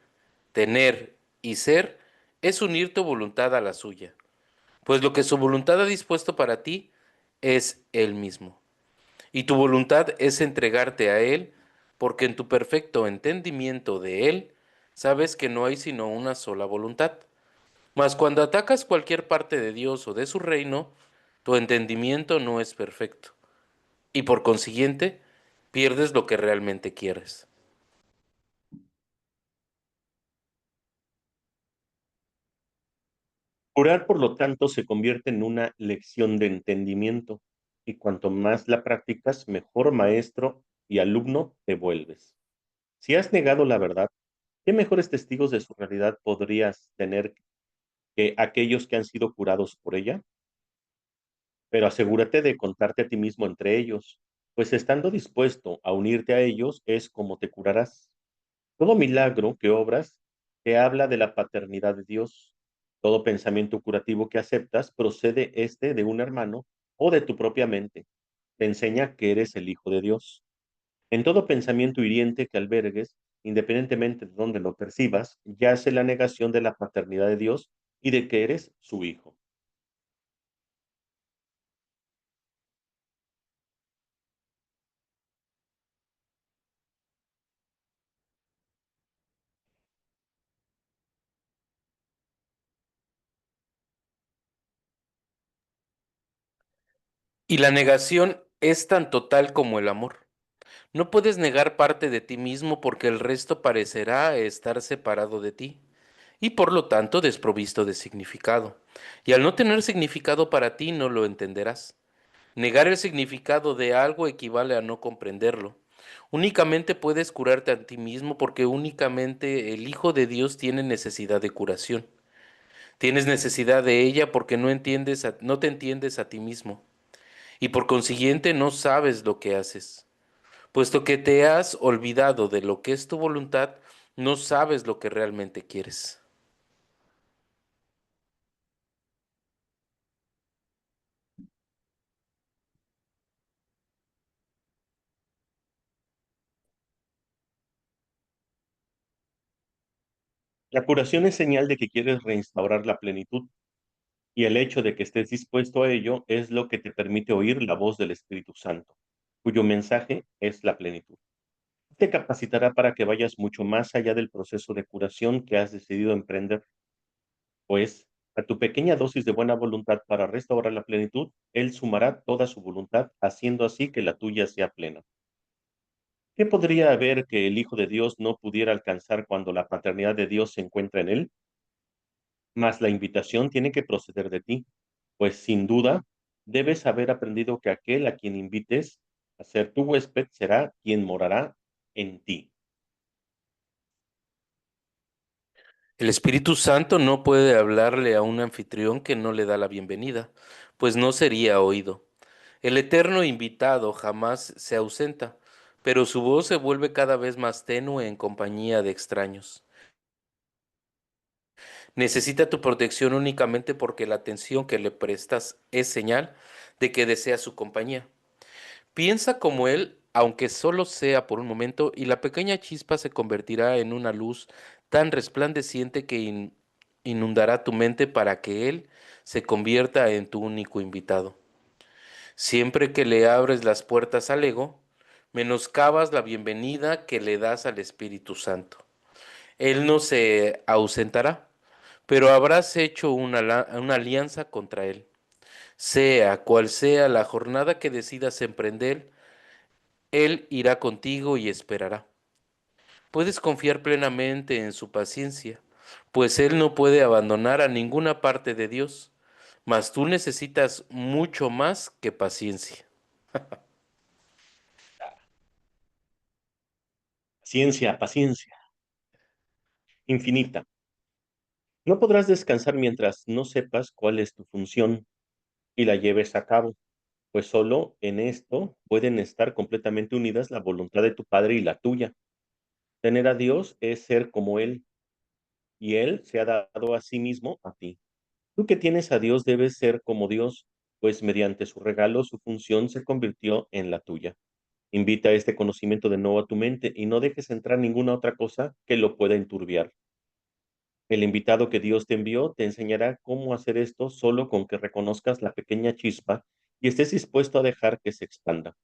tener y ser es unir tu voluntad a la suya, pues lo que su voluntad ha dispuesto para ti es Él mismo. Y tu voluntad es entregarte a Él, porque en tu perfecto entendimiento de Él, sabes que no hay sino una sola voluntad. Mas cuando atacas cualquier parte de Dios o de su reino, tu entendimiento no es perfecto, y por consiguiente, pierdes lo que realmente quieres. Orar, por lo tanto, se convierte en una lección de entendimiento, y cuanto más la practicas, mejor maestro y alumno te vuelves. Si has negado la verdad, ¿qué mejores testigos de su realidad podrías tener que aquellos que han sido curados por ella? Pero asegúrate de contarte a ti mismo entre ellos, pues estando dispuesto a unirte a ellos es como te curarás. Todo milagro que obras te habla de la paternidad de Dios. Todo pensamiento curativo que aceptas procede este de un hermano o de tu propia mente. Te enseña que eres el Hijo de Dios. En todo pensamiento hiriente que albergues, independientemente de donde lo percibas, yace la negación de la paternidad de Dios y de que eres su hijo. Y la negación es tan total como el amor. No puedes negar parte de ti mismo porque el resto parecerá estar separado de ti y por lo tanto desprovisto de significado. Y al no tener significado para ti no lo entenderás. Negar el significado de algo equivale a no comprenderlo. Únicamente puedes curarte a ti mismo porque únicamente el Hijo de Dios tiene necesidad de curación. Tienes necesidad de ella porque no te entiendes a ti mismo y por consiguiente no sabes lo que haces. Puesto que te has olvidado de lo que es tu voluntad, no sabes lo que realmente quieres. La curación es señal de que quieres reinstaurar la plenitud, y el hecho de que estés dispuesto a ello es lo que te permite oír la voz del Espíritu Santo, cuyo mensaje es la plenitud. Te capacitará para que vayas mucho más allá del proceso de curación que has decidido emprender, pues a tu pequeña dosis de buena voluntad para restaurar la plenitud, Él sumará toda su voluntad, haciendo así que la tuya sea plena. ¿Qué podría haber que el Hijo de Dios no pudiera alcanzar cuando la paternidad de Dios se encuentra en Él? Mas la invitación tiene que proceder de ti, pues sin duda debes haber aprendido que aquel a quien invites a ser tu huésped será quien morará en ti. El Espíritu Santo no puede hablarle a un anfitrión que no le da la bienvenida, pues no sería oído. El eterno invitado jamás se ausenta, pero su voz se vuelve cada vez más tenue en compañía de extraños. Necesita tu protección únicamente porque la atención que le prestas es señal de que desea su compañía. Piensa como él, aunque solo sea por un momento, y la pequeña chispa se convertirá en una luz tan resplandeciente que inundará tu mente para que él se convierta en tu único invitado. Siempre que le abres las puertas al ego, menoscabas la bienvenida que le das al Espíritu Santo. Él no se ausentará, pero habrás hecho una alianza contra él. Sea cual sea la jornada que decidas emprender, él irá contigo y esperará. Puedes confiar plenamente en su paciencia, pues Él no puede abandonar a ninguna parte de Dios, mas tú necesitas mucho más que paciencia. Paciencia, paciencia, infinita. No podrás descansar mientras no sepas cuál es tu función y la lleves a cabo, pues solo en esto pueden estar completamente unidas la voluntad de tu Padre y la tuya. Tener a Dios es ser como Él, y Él se ha dado a sí mismo a ti. Tú que tienes a Dios debes ser como Dios, pues mediante su regalo su función se convirtió en la tuya. Invita este conocimiento de nuevo a tu mente y no dejes entrar ninguna otra cosa que lo pueda enturbiar. El invitado que Dios te envió te enseñará cómo hacer esto solo con que reconozcas la pequeña chispa y estés dispuesto a dejar que se expanda.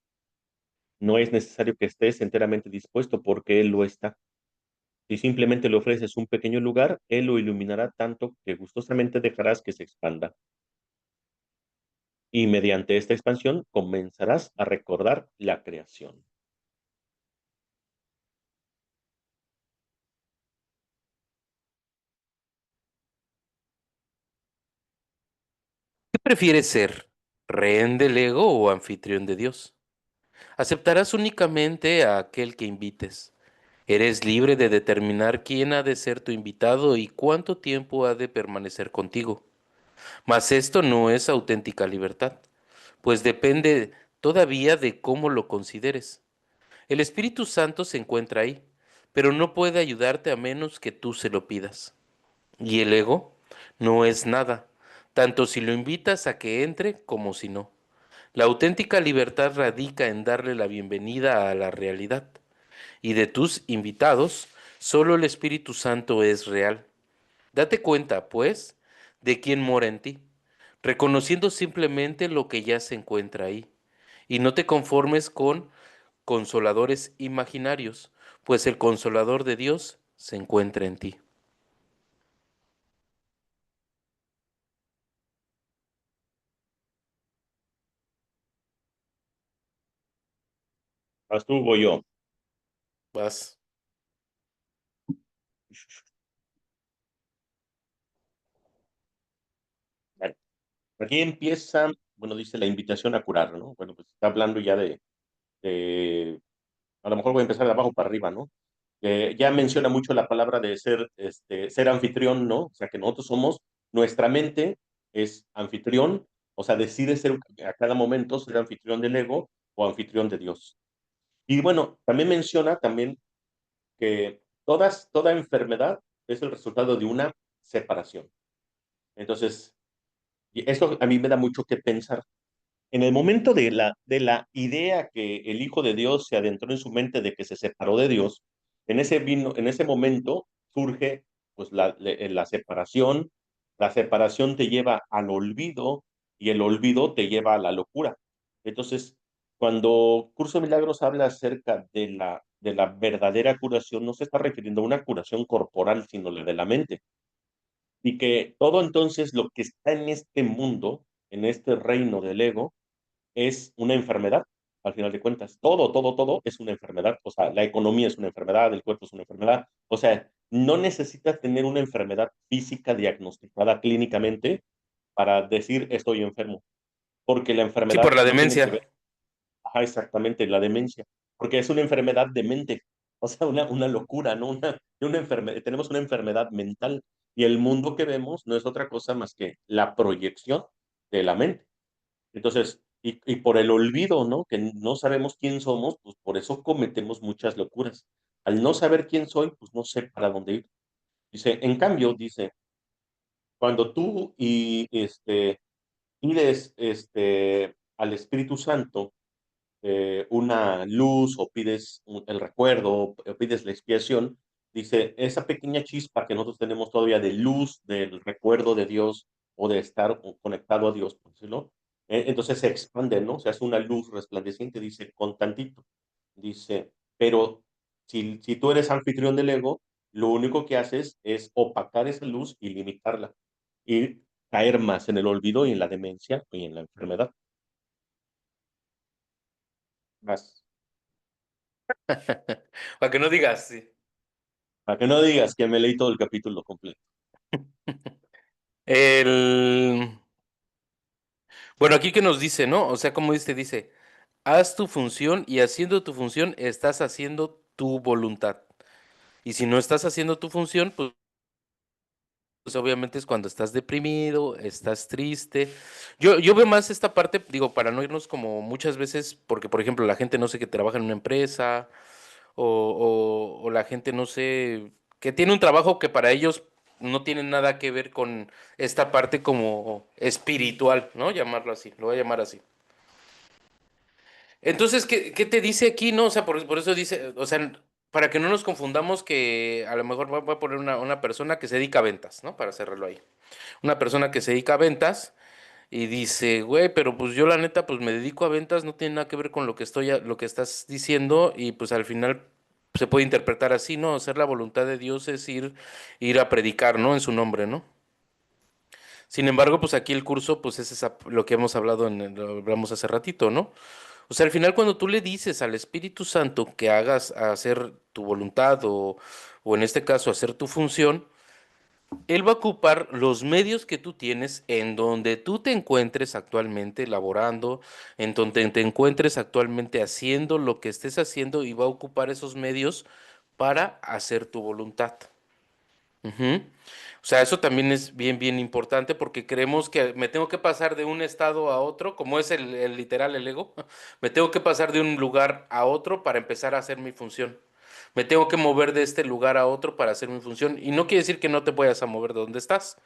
No es necesario que estés enteramente dispuesto porque Él lo está. Si simplemente le ofreces un pequeño lugar, Él lo iluminará tanto que gustosamente dejarás que se expanda. Y mediante esta expansión comenzarás a recordar la creación. ¿Qué prefieres ser? ¿Rehén del ego o anfitrión de Dios? Aceptarás únicamente a aquel que invites. Eres libre de determinar quién ha de ser tu invitado y cuánto tiempo ha de permanecer contigo. Mas esto no es auténtica libertad, pues depende todavía de cómo lo consideres. El Espíritu Santo se encuentra ahí, pero no puede ayudarte a menos que tú se lo pidas. Y el ego no es nada, tanto si lo invitas a que entre como si no. La auténtica libertad radica en darle la bienvenida a la realidad. Y de tus invitados, solo el Espíritu Santo es real. Date cuenta, pues, de quién mora en ti, reconociendo simplemente lo que ya se encuentra ahí. Y no te conformes con consoladores imaginarios, pues el consolador de Dios se encuentra en ti. Vas tú, voy yo. Vas. Bueno, aquí empieza, bueno, dice la invitación a curar, ¿no? Bueno, pues está hablando ya de a lo mejor voy a empezar de abajo para arriba, ¿no? Ya menciona mucho la palabra de ser, ser anfitrión, ¿no? O sea, que nosotros somos, nuestra mente es anfitrión, o sea, decide ser a cada momento ser anfitrión del ego o anfitrión de Dios. Y bueno, también menciona también que toda enfermedad es el resultado de una separación. Entonces, y esto a mí me da mucho que pensar. En el momento de la idea que el Hijo de Dios se adentró en su mente de que se separó de Dios, en ese momento surge pues la separación te lleva al olvido y el olvido te lleva a la locura. Entonces, cuando Curso de Milagros habla acerca de la verdadera curación, no se está refiriendo a una curación corporal, sino la de la mente. Y que todo entonces lo que está en este mundo, en este reino del ego, es una enfermedad, al final de cuentas. Todo es una enfermedad. O sea, la economía es una enfermedad, el cuerpo es una enfermedad. O sea, no necesitas tener una enfermedad física diagnosticada clínicamente para decir estoy enfermo, porque la Sí, por enfermedad la no tiene que ver, demencia. ajá, exactamente, la demencia, porque es una enfermedad de mente, o sea, una locura, ¿no? Una enfermedad, tenemos una enfermedad mental y el mundo que vemos no es otra cosa más que la proyección de la mente. Entonces, y por el olvido, ¿no? Que no sabemos quién somos, pues por eso cometemos muchas locuras. Al no saber quién soy, pues no sé para dónde ir. Dice, en cambio, dice, cuando tú pides al Espíritu Santo una luz o pides el recuerdo o pides la expiación, dice, esa pequeña chispa que nosotros tenemos todavía de luz, del recuerdo de Dios o de estar conectado a Dios, por decirlo, entonces se expande, ¿no? Se hace una luz resplandeciente, dice, con tantito. Dice, pero si tú eres anfitrión del ego, lo único que haces es opacar esa luz y limitarla y caer más en el olvido y en la demencia y en la enfermedad. Más. Para que no digas, sí. Para que no digas que me leí todo el capítulo completo. El... Bueno, aquí que nos dice, ¿no? O sea, como dice, haz tu función y haciendo tu función estás haciendo tu voluntad. Y si no estás haciendo tu función, pues obviamente es cuando estás deprimido, estás triste. Yo veo más esta parte, digo, para no irnos como muchas veces, porque por ejemplo la gente no sé que trabaja en una empresa o la gente no sé que tiene un trabajo que para ellos no tiene nada que ver con esta parte como espiritual, ¿no? Llamarlo así, lo voy a llamar así. Entonces, ¿qué te dice aquí, no? O sea, por eso dice, o sea, para que no nos confundamos que a lo mejor voy a poner una persona que se dedica a ventas, ¿no? Para cerrarlo ahí. Una persona que se dedica a ventas. y dice, güey, pero pues yo la neta pues me dedico a ventas, no tiene nada que ver con lo que lo que estás diciendo y pues al final se puede interpretar así, ¿no? Hacer la voluntad de Dios es ir a predicar, ¿no? En su nombre, ¿no? Sin embargo, pues aquí el curso, pues es lo que hemos hablado lo hablamos hace ratito, ¿no? O sea, al final cuando tú le dices al Espíritu Santo que hagas a hacer tu voluntad o en este caso hacer tu función, él va a ocupar los medios que tú tienes en donde tú te encuentres actualmente laborando, en donde te encuentres actualmente haciendo lo que estés haciendo y va a ocupar esos medios para hacer tu voluntad. Ujú. O sea, eso también es bien, bien importante porque creemos que me tengo que pasar de un estado a otro, como es el literal, el ego. Me tengo que pasar de un lugar a otro para empezar a hacer mi función. Me tengo que mover de este lugar a otro para hacer mi función. Y no quiere decir que no te vayas a mover de donde estás.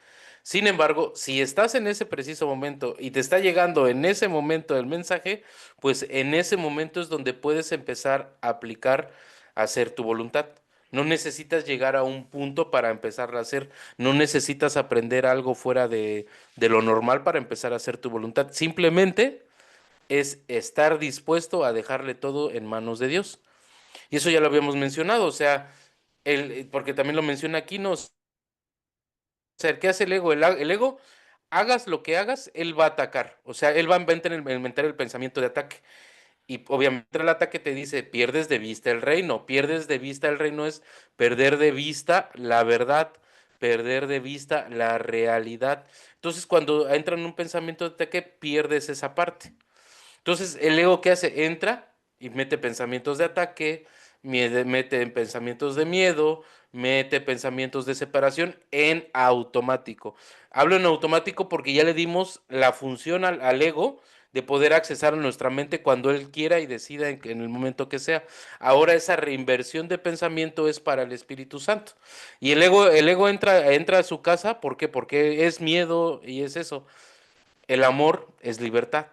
Sin embargo, si estás en ese preciso momento y te está llegando en ese momento el mensaje, pues en ese momento es donde puedes empezar a aplicar a hacer tu voluntad. No necesitas llegar a un punto para empezar a hacer, no necesitas aprender algo fuera de lo normal para empezar a hacer tu voluntad. Simplemente es estar dispuesto a dejarle todo en manos de Dios. Y eso ya lo habíamos mencionado, o sea, porque también lo menciona aquí, ¿no? O sea, ¿qué hace el ego? El ego, hagas lo que hagas, él va a atacar. O sea, él va a inventar el pensamiento de ataque. Y obviamente el ataque te dice, pierdes de vista el reino. Pierdes de vista el reino es perder de vista la verdad, perder de vista la realidad. Entonces, cuando entra en un pensamiento de ataque, pierdes esa parte. Entonces, el ego ¿qué hace? Entra y mete pensamientos de ataque, mete pensamientos de miedo, mete pensamientos de separación en automático. Hablo en automático porque ya le dimos la función al ego de poder accesar a nuestra mente cuando él quiera y decida en el momento que sea. Ahora esa reinversión de pensamiento es para el Espíritu Santo. Y el ego entra a su casa, ¿por qué? Porque es miedo y es eso. El amor es libertad.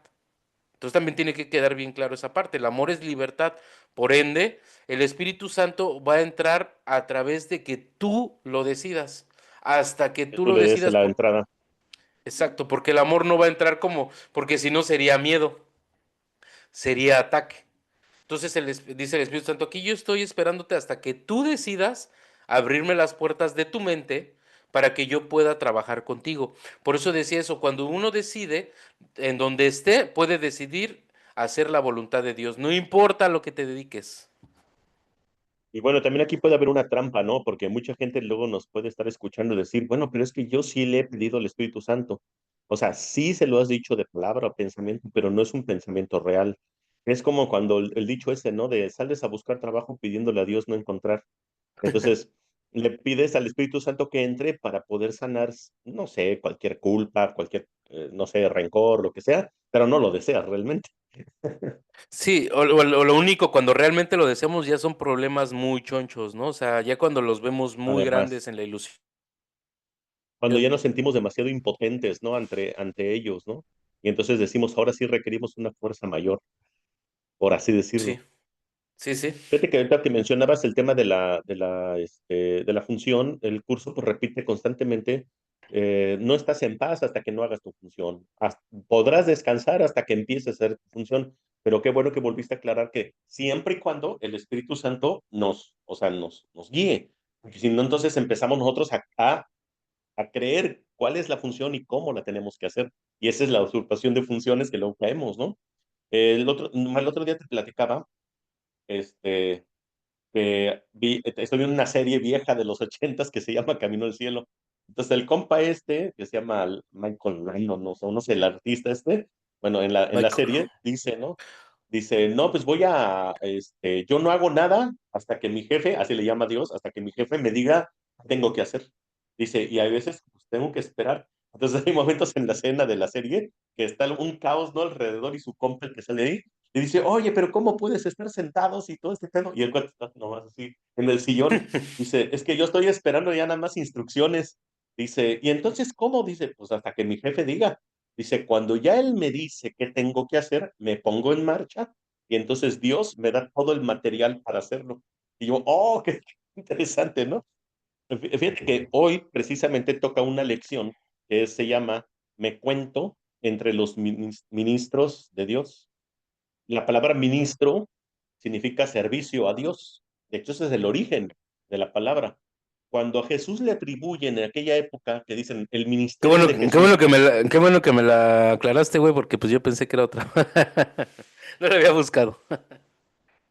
Entonces también tiene que quedar bien claro esa parte. El amor es libertad. Por ende, el Espíritu Santo va a entrar a través de que tú lo decidas. Hasta que Que tú tú lo le des decidas. la entrada. Exacto, porque el amor no va a entrar porque si no sería miedo, sería ataque. Entonces dice el Espíritu Santo, aquí yo estoy esperándote hasta que tú decidas abrirme las puertas de tu mente para que yo pueda trabajar contigo. Por eso decía eso, cuando uno decide, en donde esté, puede decidir hacer la voluntad de Dios, no importa lo que te dediques. Y bueno, también aquí puede haber una trampa, ¿no? Porque mucha gente luego nos puede estar escuchando decir, bueno, pero es que yo sí le he pedido al Espíritu Santo. O sea, sí se lo has dicho de palabra o pensamiento, pero no es un pensamiento real. Es como cuando el dicho ese, ¿no? De sales a buscar trabajo pidiéndole a Dios no encontrar. Entonces, le pides al Espíritu Santo que entre para poder sanar, no sé, cualquier culpa, cualquier, no sé, rencor, lo que sea, pero no lo deseas realmente. Sí, o lo único, cuando realmente lo deseamos ya son problemas muy chonchos, ¿no? O sea, ya cuando los vemos muy Además, grandes en la ilusión. cuando ya nos sentimos demasiado impotentes, ¿no? Ante ellos, ¿no? Y entonces decimos, ahora sí requerimos una fuerza mayor, por así Sí, decirlo. sí, sí. Fíjate que ahorita que mencionabas el tema de la función, el curso pues repite constantemente, no estás en paz hasta que no hagas tu función. Podrás descansar hasta que empieces a hacer tu función, pero qué bueno que volviste a aclarar que siempre y cuando el Espíritu Santo o sea, nos guíe, porque si no, entonces empezamos nosotros a creer cuál es la función y cómo la tenemos que hacer. Y esa es la usurpación de funciones que luego caemos, ¿no? El otro día te platicaba, este, estoy viendo una serie vieja de los ochentas que se llama Camino al Cielo. Entonces el compa este, que se llama Michael Lennon, no sé, el artista este, bueno, en la Michael. serie dice, ¿no? Dice, no, pues yo no hago nada hasta que mi jefe, así le llama a Dios, hasta que mi jefe me diga qué tengo que hacer. Dice, y hay veces pues, tengo que esperar. Entonces hay momentos en la escena de la serie que está un caos, ¿no? Alrededor y su compa el que sale ahí, y dice, oye, pero ¿cómo puedes estar sentados y todo este pedo? Y el cuate está nomás así en el sillón. Dice, es que yo estoy esperando ya nada más instrucciones. Dice, ¿y entonces cómo? Dice, pues hasta que mi jefe diga. Dice, cuando ya él me dice qué tengo que hacer, me pongo en marcha y entonces Dios me da todo el material para hacerlo. Y yo, oh, qué interesante, ¿no? Fíjate que hoy precisamente toca una lección que se llama Me cuento. entre los ministros de Dios. La palabra ministro significa servicio a Dios. De hecho, ese es el origen de la palabra. Cuando a Jesús le atribuyen en aquella época que dicen el ministerio de Qué bueno Jesús. qué bueno que me la aclaraste, güey, porque pues yo pensé que era otra. No la había buscado.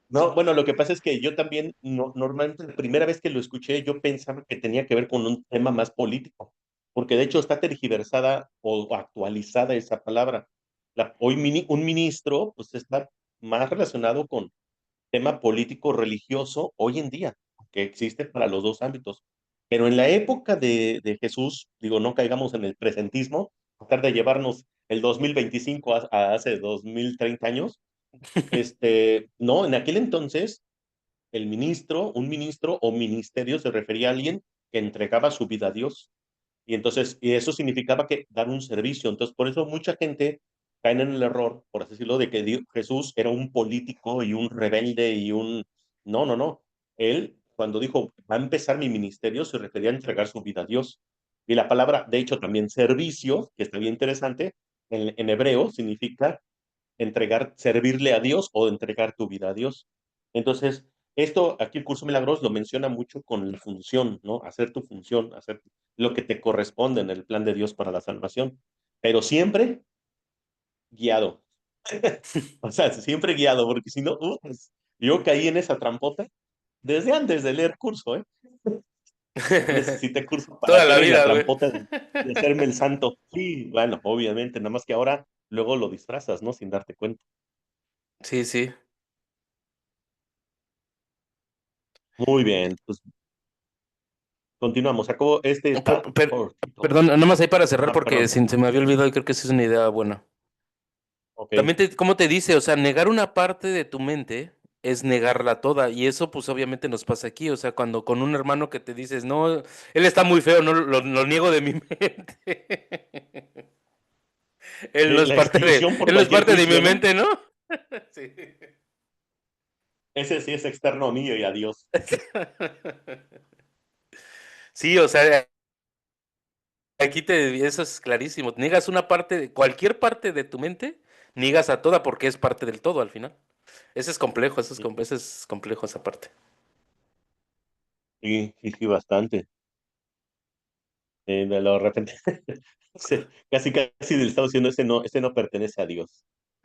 No, bueno, lo que pasa es que yo también, no, normalmente la primera vez que lo escuché, yo pensaba que tenía que ver con un tema más político, porque de hecho está tergiversada o actualizada esa palabra. Hoy un ministro, pues está más relacionado con tema político religioso hoy en día, que existe para los dos ámbitos. Pero en la época de Jesús, digo, no caigamos en el presentismo, tratar de llevarnos el 2025 a hace 2030 años, no, en aquel entonces un ministro o ministerio se refería a alguien que entregaba su vida a Dios. Y entonces, y eso significaba que dar un servicio. Entonces, por eso mucha gente cae en el error, por así decirlo, de que Jesús era un político y un rebelde y un... No, no, no. Él, cuando dijo, va a empezar mi ministerio, se refería a entregar su vida a Dios. Y la palabra, de hecho, también servicio, que está bien interesante, en hebreo significa entregar, servirle a Dios o entregar tu vida a Dios. Entonces, esto aquí el curso Milagros lo menciona mucho con la función, ¿no? Hacer tu función, hacer lo que te corresponde en el plan de Dios para la salvación, pero siempre guiado. O sea, siempre guiado, porque si no, pues, yo caí en esa trampota desde antes de leer curso, ¿eh? No necesité curso para Toda la caer en la vida, güey. trampota de hacerme el santo. Sí, bueno, obviamente, nada más que ahora luego lo disfrazas, ¿no? Sin darte cuenta. Sí, sí. Muy bien, pues continuamos. Acabo, este está cortito. Perdón, nada más ahí para cerrar Ah, porque perdón. se me había olvidado y creo que sí es una idea buena. Ok. También ¿cómo te dice? O sea, negar una parte de tu mente es negarla toda. Y eso, pues, obviamente nos pasa aquí. O sea, cuando con un hermano que te dices, no, él está muy feo, no lo niego de mi mente. La exclusión por Él no es cualquier parte de mi juicio, ¿no? mente, ¿no? Sí. Ese sí es externo mío y adiós. Sí, o sea, eso es clarísimo. Niegas una parte, cualquier parte de tu mente, niegas a toda porque es parte del todo al final. Ese es complejo, ese es complejo esa parte. Sí, sí, sí, bastante. De repente, casi, casi le estaba diciendo, ese no pertenece a Dios.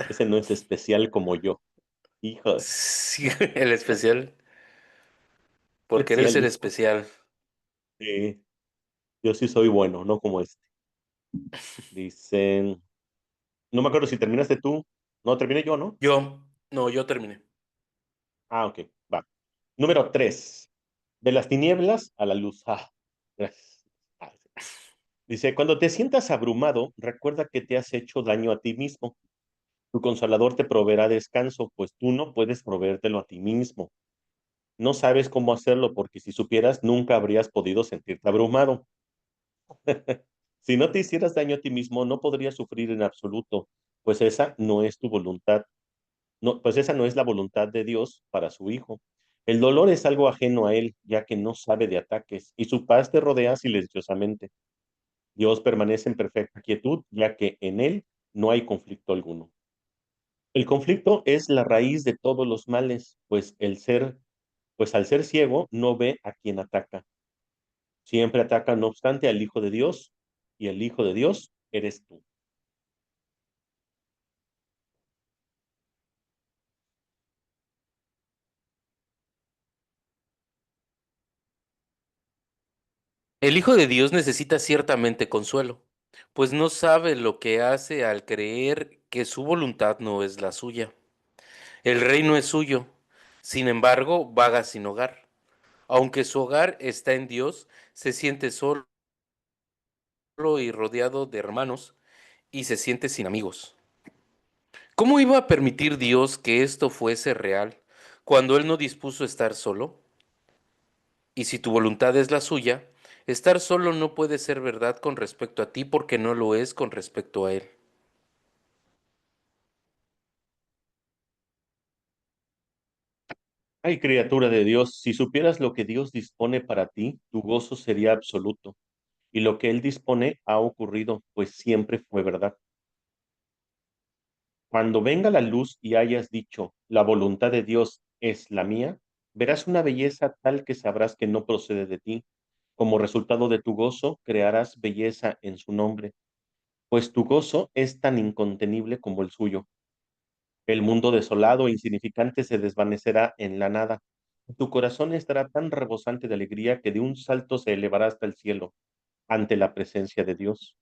Ese no es especial como yo. Hijo, Sí, el especial, por querer ser especialito. especial. Sí, yo sí soy bueno, no como este. Dicen, no me acuerdo si terminaste tú. No, terminé yo, ¿no? No, yo terminé. Ah, ok, va. Número 3. De las tinieblas a la luz. Ah, gracias. Ah, sí. Dice, cuando te sientas abrumado, recuerda que te has hecho daño a ti mismo. Tu consolador te proveerá descanso, pues tú no puedes proveértelo a ti mismo. No sabes cómo hacerlo porque si supieras, nunca habrías podido sentirte abrumado. Si no te hicieras daño a ti mismo, no podrías sufrir en absoluto, pues esa no es tu voluntad. No, pues esa no es la voluntad de Dios para su Hijo. El dolor es algo ajeno a Él, ya que no sabe de ataques, y su paz te rodea silenciosamente. Dios permanece en perfecta quietud, ya que en Él no hay conflicto alguno. El conflicto es la raíz de todos los males, pues al ser ciego no ve a quien ataca. Siempre ataca, no obstante, al Hijo de Dios, y el Hijo de Dios eres tú. El Hijo de Dios necesita ciertamente consuelo, pues no sabe lo que hace al creer que su voluntad no es la suya. El reino es suyo, sin embargo, vaga sin hogar. Aunque su hogar está en Dios, se siente solo y rodeado de hermanos y se siente sin amigos. ¿Cómo iba a permitir Dios que esto fuese real cuando Él no dispuso estar solo? Y si tu voluntad es la suya, estar solo no puede ser verdad con respecto a ti porque no lo es con respecto a Él. Ay, criatura de Dios, si supieras lo que Dios dispone para ti, tu gozo sería absoluto. Y lo que Él dispone ha ocurrido, pues siempre fue verdad. Cuando venga la luz y hayas dicho, la voluntad de Dios es la mía, verás una belleza tal que sabrás que no procede de ti. Como resultado de tu gozo, crearás belleza en su nombre, pues tu gozo es tan incontenible como el suyo. El mundo desolado e insignificante se desvanecerá en la nada. Tu corazón estará tan rebosante de alegría que de un salto se elevará hasta el cielo, ante la presencia de Dios.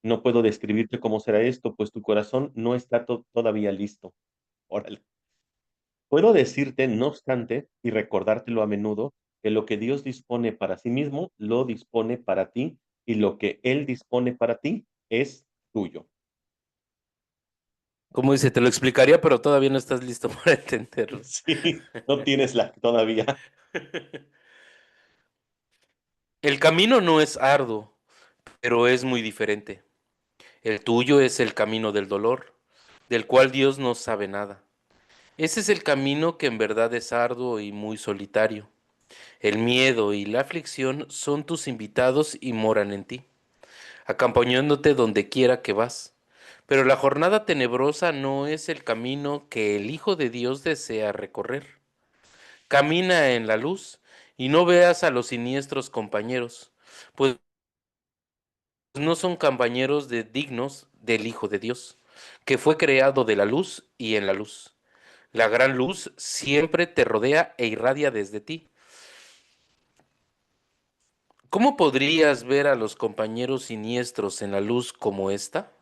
No puedo describirte cómo será esto, pues tu corazón no está todavía listo. Órale. Puedo decirte, no obstante, y recordártelo a menudo, que lo que Dios dispone para sí mismo, lo dispone para ti, y lo que Él dispone para ti es tuyo. Como dice, te lo explicaría, pero todavía no estás listo para entenderlo. Sí, no tienes la todavía. El camino no es arduo, pero es muy diferente. El tuyo es el camino del dolor, del cual Dios no sabe nada. Ese es el camino que en verdad es arduo y muy solitario. El miedo y la aflicción son tus invitados y moran en ti, acompañándote donde quiera que vas. Pero la jornada tenebrosa no es el camino que el Hijo de Dios desea recorrer. Camina en la luz y no veas a los siniestros compañeros, pues no son compañeros dignos del Hijo de Dios, que fue creado de la luz y en la luz. La gran luz siempre te rodea e irradia desde ti. ¿Cómo podrías ver a los compañeros siniestros en la luz como esta?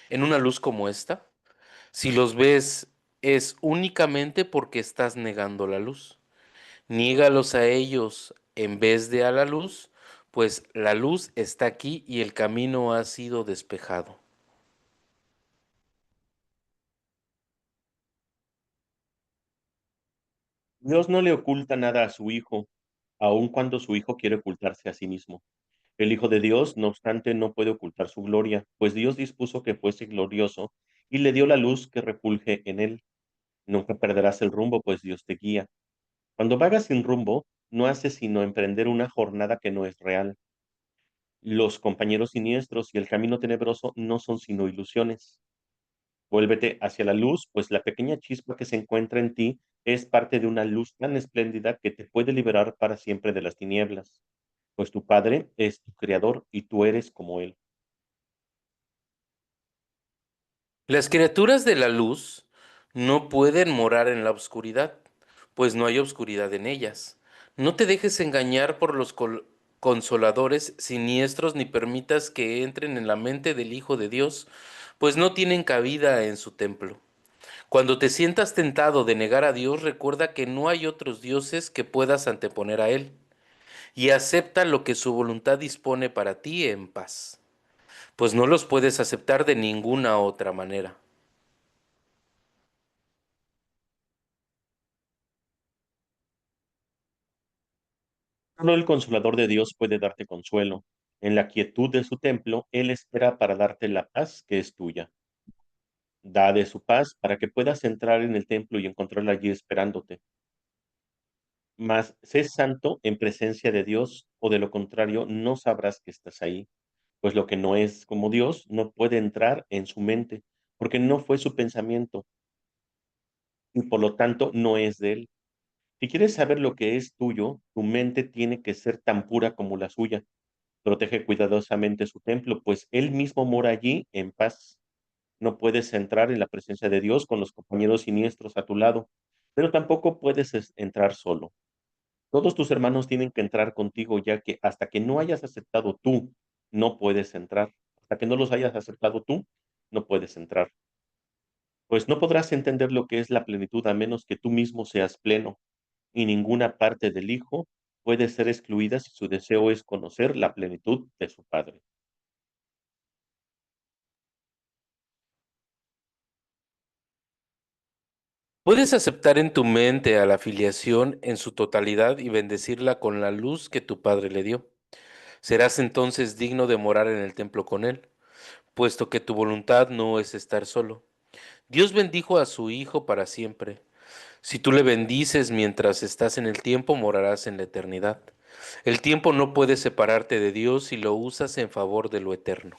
En una luz como esta. Si los ves es únicamente porque estás negando la luz. Niégalos a ellos en vez de a la luz, pues la luz está aquí y el camino ha sido despejado. Dios no le oculta nada a su Hijo, aun cuando su Hijo quiere ocultarse a sí mismo. El Hijo de Dios, no obstante, no puede ocultar su gloria, pues Dios dispuso que fuese glorioso y le dio la luz que refulge en él. Nunca perderás el rumbo, pues Dios te guía. Cuando vagas sin rumbo, no haces sino emprender una jornada que no es real. Los compañeros siniestros y el camino tenebroso no son sino ilusiones. Vuélvete hacia la luz, pues la pequeña chispa que se encuentra en ti es parte de una luz tan espléndida que te puede liberar para siempre de las tinieblas, pues tu Padre es tu Creador y tú eres como Él. Las criaturas de la luz no pueden morar en la oscuridad, pues no hay oscuridad en ellas. No te dejes engañar por los consoladores siniestros ni permitas que entren en la mente del Hijo de Dios, pues no tienen cabida en su templo. Cuando te sientas tentado de negar a Dios, recuerda que no hay otros dioses que puedas anteponer a Él, y acepta lo que su voluntad dispone para ti en paz, pues no los puedes aceptar de ninguna otra manera. Solo el consolador de Dios puede darte consuelo. En la quietud de su templo, Él espera para darte la paz que es tuya. Da de su paz para que puedas entrar en el templo y encontrarla allí esperándote. Mas sé santo en presencia de Dios, o de lo contrario, no sabrás que estás ahí, pues lo que no es como Dios no puede entrar en su mente, porque no fue su pensamiento y por lo tanto no es de Él. Si quieres saber lo que es tuyo, tu mente tiene que ser tan pura como la suya. Protege cuidadosamente su templo, pues Él mismo mora allí en paz. No puedes entrar en la presencia de Dios con los compañeros siniestros a tu lado, pero tampoco puedes entrar solo. Todos tus hermanos tienen que entrar contigo, ya que hasta que no hayas aceptado tú, no puedes entrar. Hasta que no los hayas aceptado tú, no puedes entrar. Pues no podrás entender lo que es la plenitud a menos que tú mismo seas pleno, y ninguna parte del Hijo puede ser excluida si su deseo es conocer la plenitud de su Padre. Puedes aceptar en tu mente a la filiación en su totalidad y bendecirla con la luz que tu Padre le dio. Serás entonces digno de morar en el templo con Él, puesto que tu voluntad no es estar solo. Dios bendijo a su Hijo para siempre. Si tú le bendices mientras estás en el tiempo, morarás en la eternidad. El tiempo no puede separarte de Dios si lo usas en favor de lo eterno.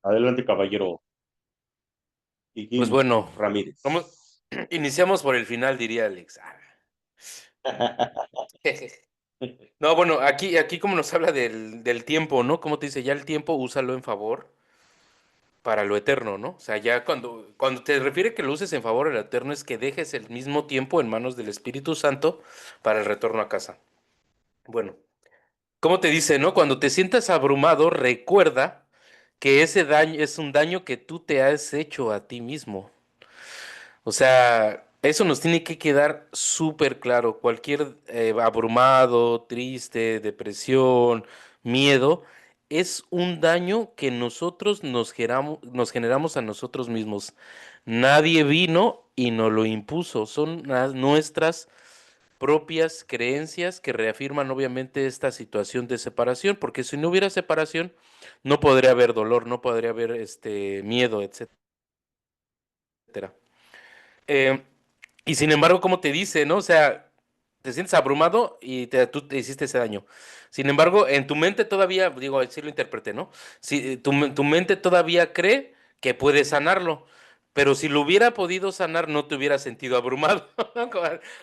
Adelante, caballero Pues Higgins bueno, vamos, Ramírez. iniciamos por el final, diría Alex. No, bueno, aquí como nos habla del tiempo, ¿no? Como te dice, ya el tiempo úsalo en favor para lo eterno, ¿no? O sea, ya cuando te refiere que lo uses en favor del eterno es que dejes el mismo tiempo en manos del Espíritu Santo para el retorno a casa. Bueno, como te dice, ¿no? Cuando te sientas abrumado, recuerda que ese daño es un daño que tú te has hecho a ti mismo. O sea, eso nos tiene que quedar súper claro. Cualquier abrumado, triste, depresión, miedo, es un daño que nosotros nos generamos a nosotros mismos. Nadie vino y nos lo impuso. Son nuestras propias creencias que reafirman obviamente esta situación de separación, porque si no hubiera separación, no podría haber dolor, no podría haber miedo, etcétera. Eh, y sin embargo, como te dice, ¿no? O sea, te sientes abrumado y tú te hiciste ese daño. Sin embargo, en tu mente todavía, digo, así lo interpreté, ¿no? Si, tu mente todavía cree que puedes sanarlo, pero si lo hubiera podido sanar, no te hubieras sentido abrumado.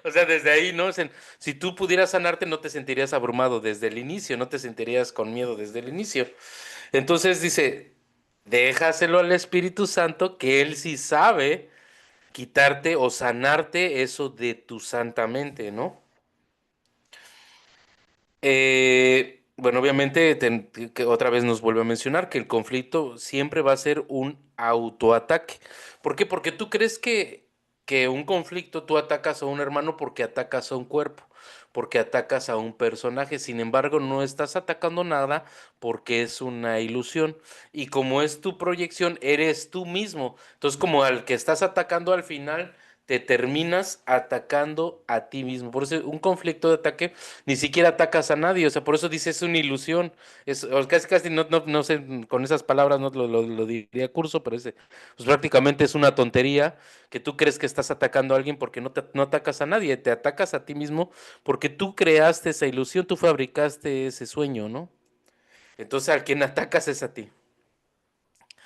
O sea, desde ahí, ¿no? Si tú pudieras sanarte, no te sentirías abrumado desde el inicio, no te sentirías con miedo desde el inicio. Entonces dice, déjaselo al Espíritu Santo, que Él sí sabe quitarte o sanarte eso de tu santa mente, ¿no? Bueno, obviamente, que otra vez nos vuelve a mencionar que el conflicto siempre va a ser un autoataque. ¿Por qué? Porque tú crees que un conflicto tú atacas a un hermano porque atacas a un cuerpo, porque atacas a un personaje. Sin embargo, no estás atacando nada porque es una ilusión. Y como es tu proyección, eres tú mismo. Entonces, como al que estás atacando al final, te terminas atacando a ti mismo. Por eso un conflicto de ataque ni siquiera atacas a nadie, o sea, por eso dice es una ilusión, o casi casi no sé, con esas palabras no lo diría curso, pero pues prácticamente es una tontería que tú crees que estás atacando a alguien porque no atacas a nadie, te atacas a ti mismo porque tú creaste esa ilusión, tú fabricaste ese sueño, ¿no? Entonces al quien atacas es a ti.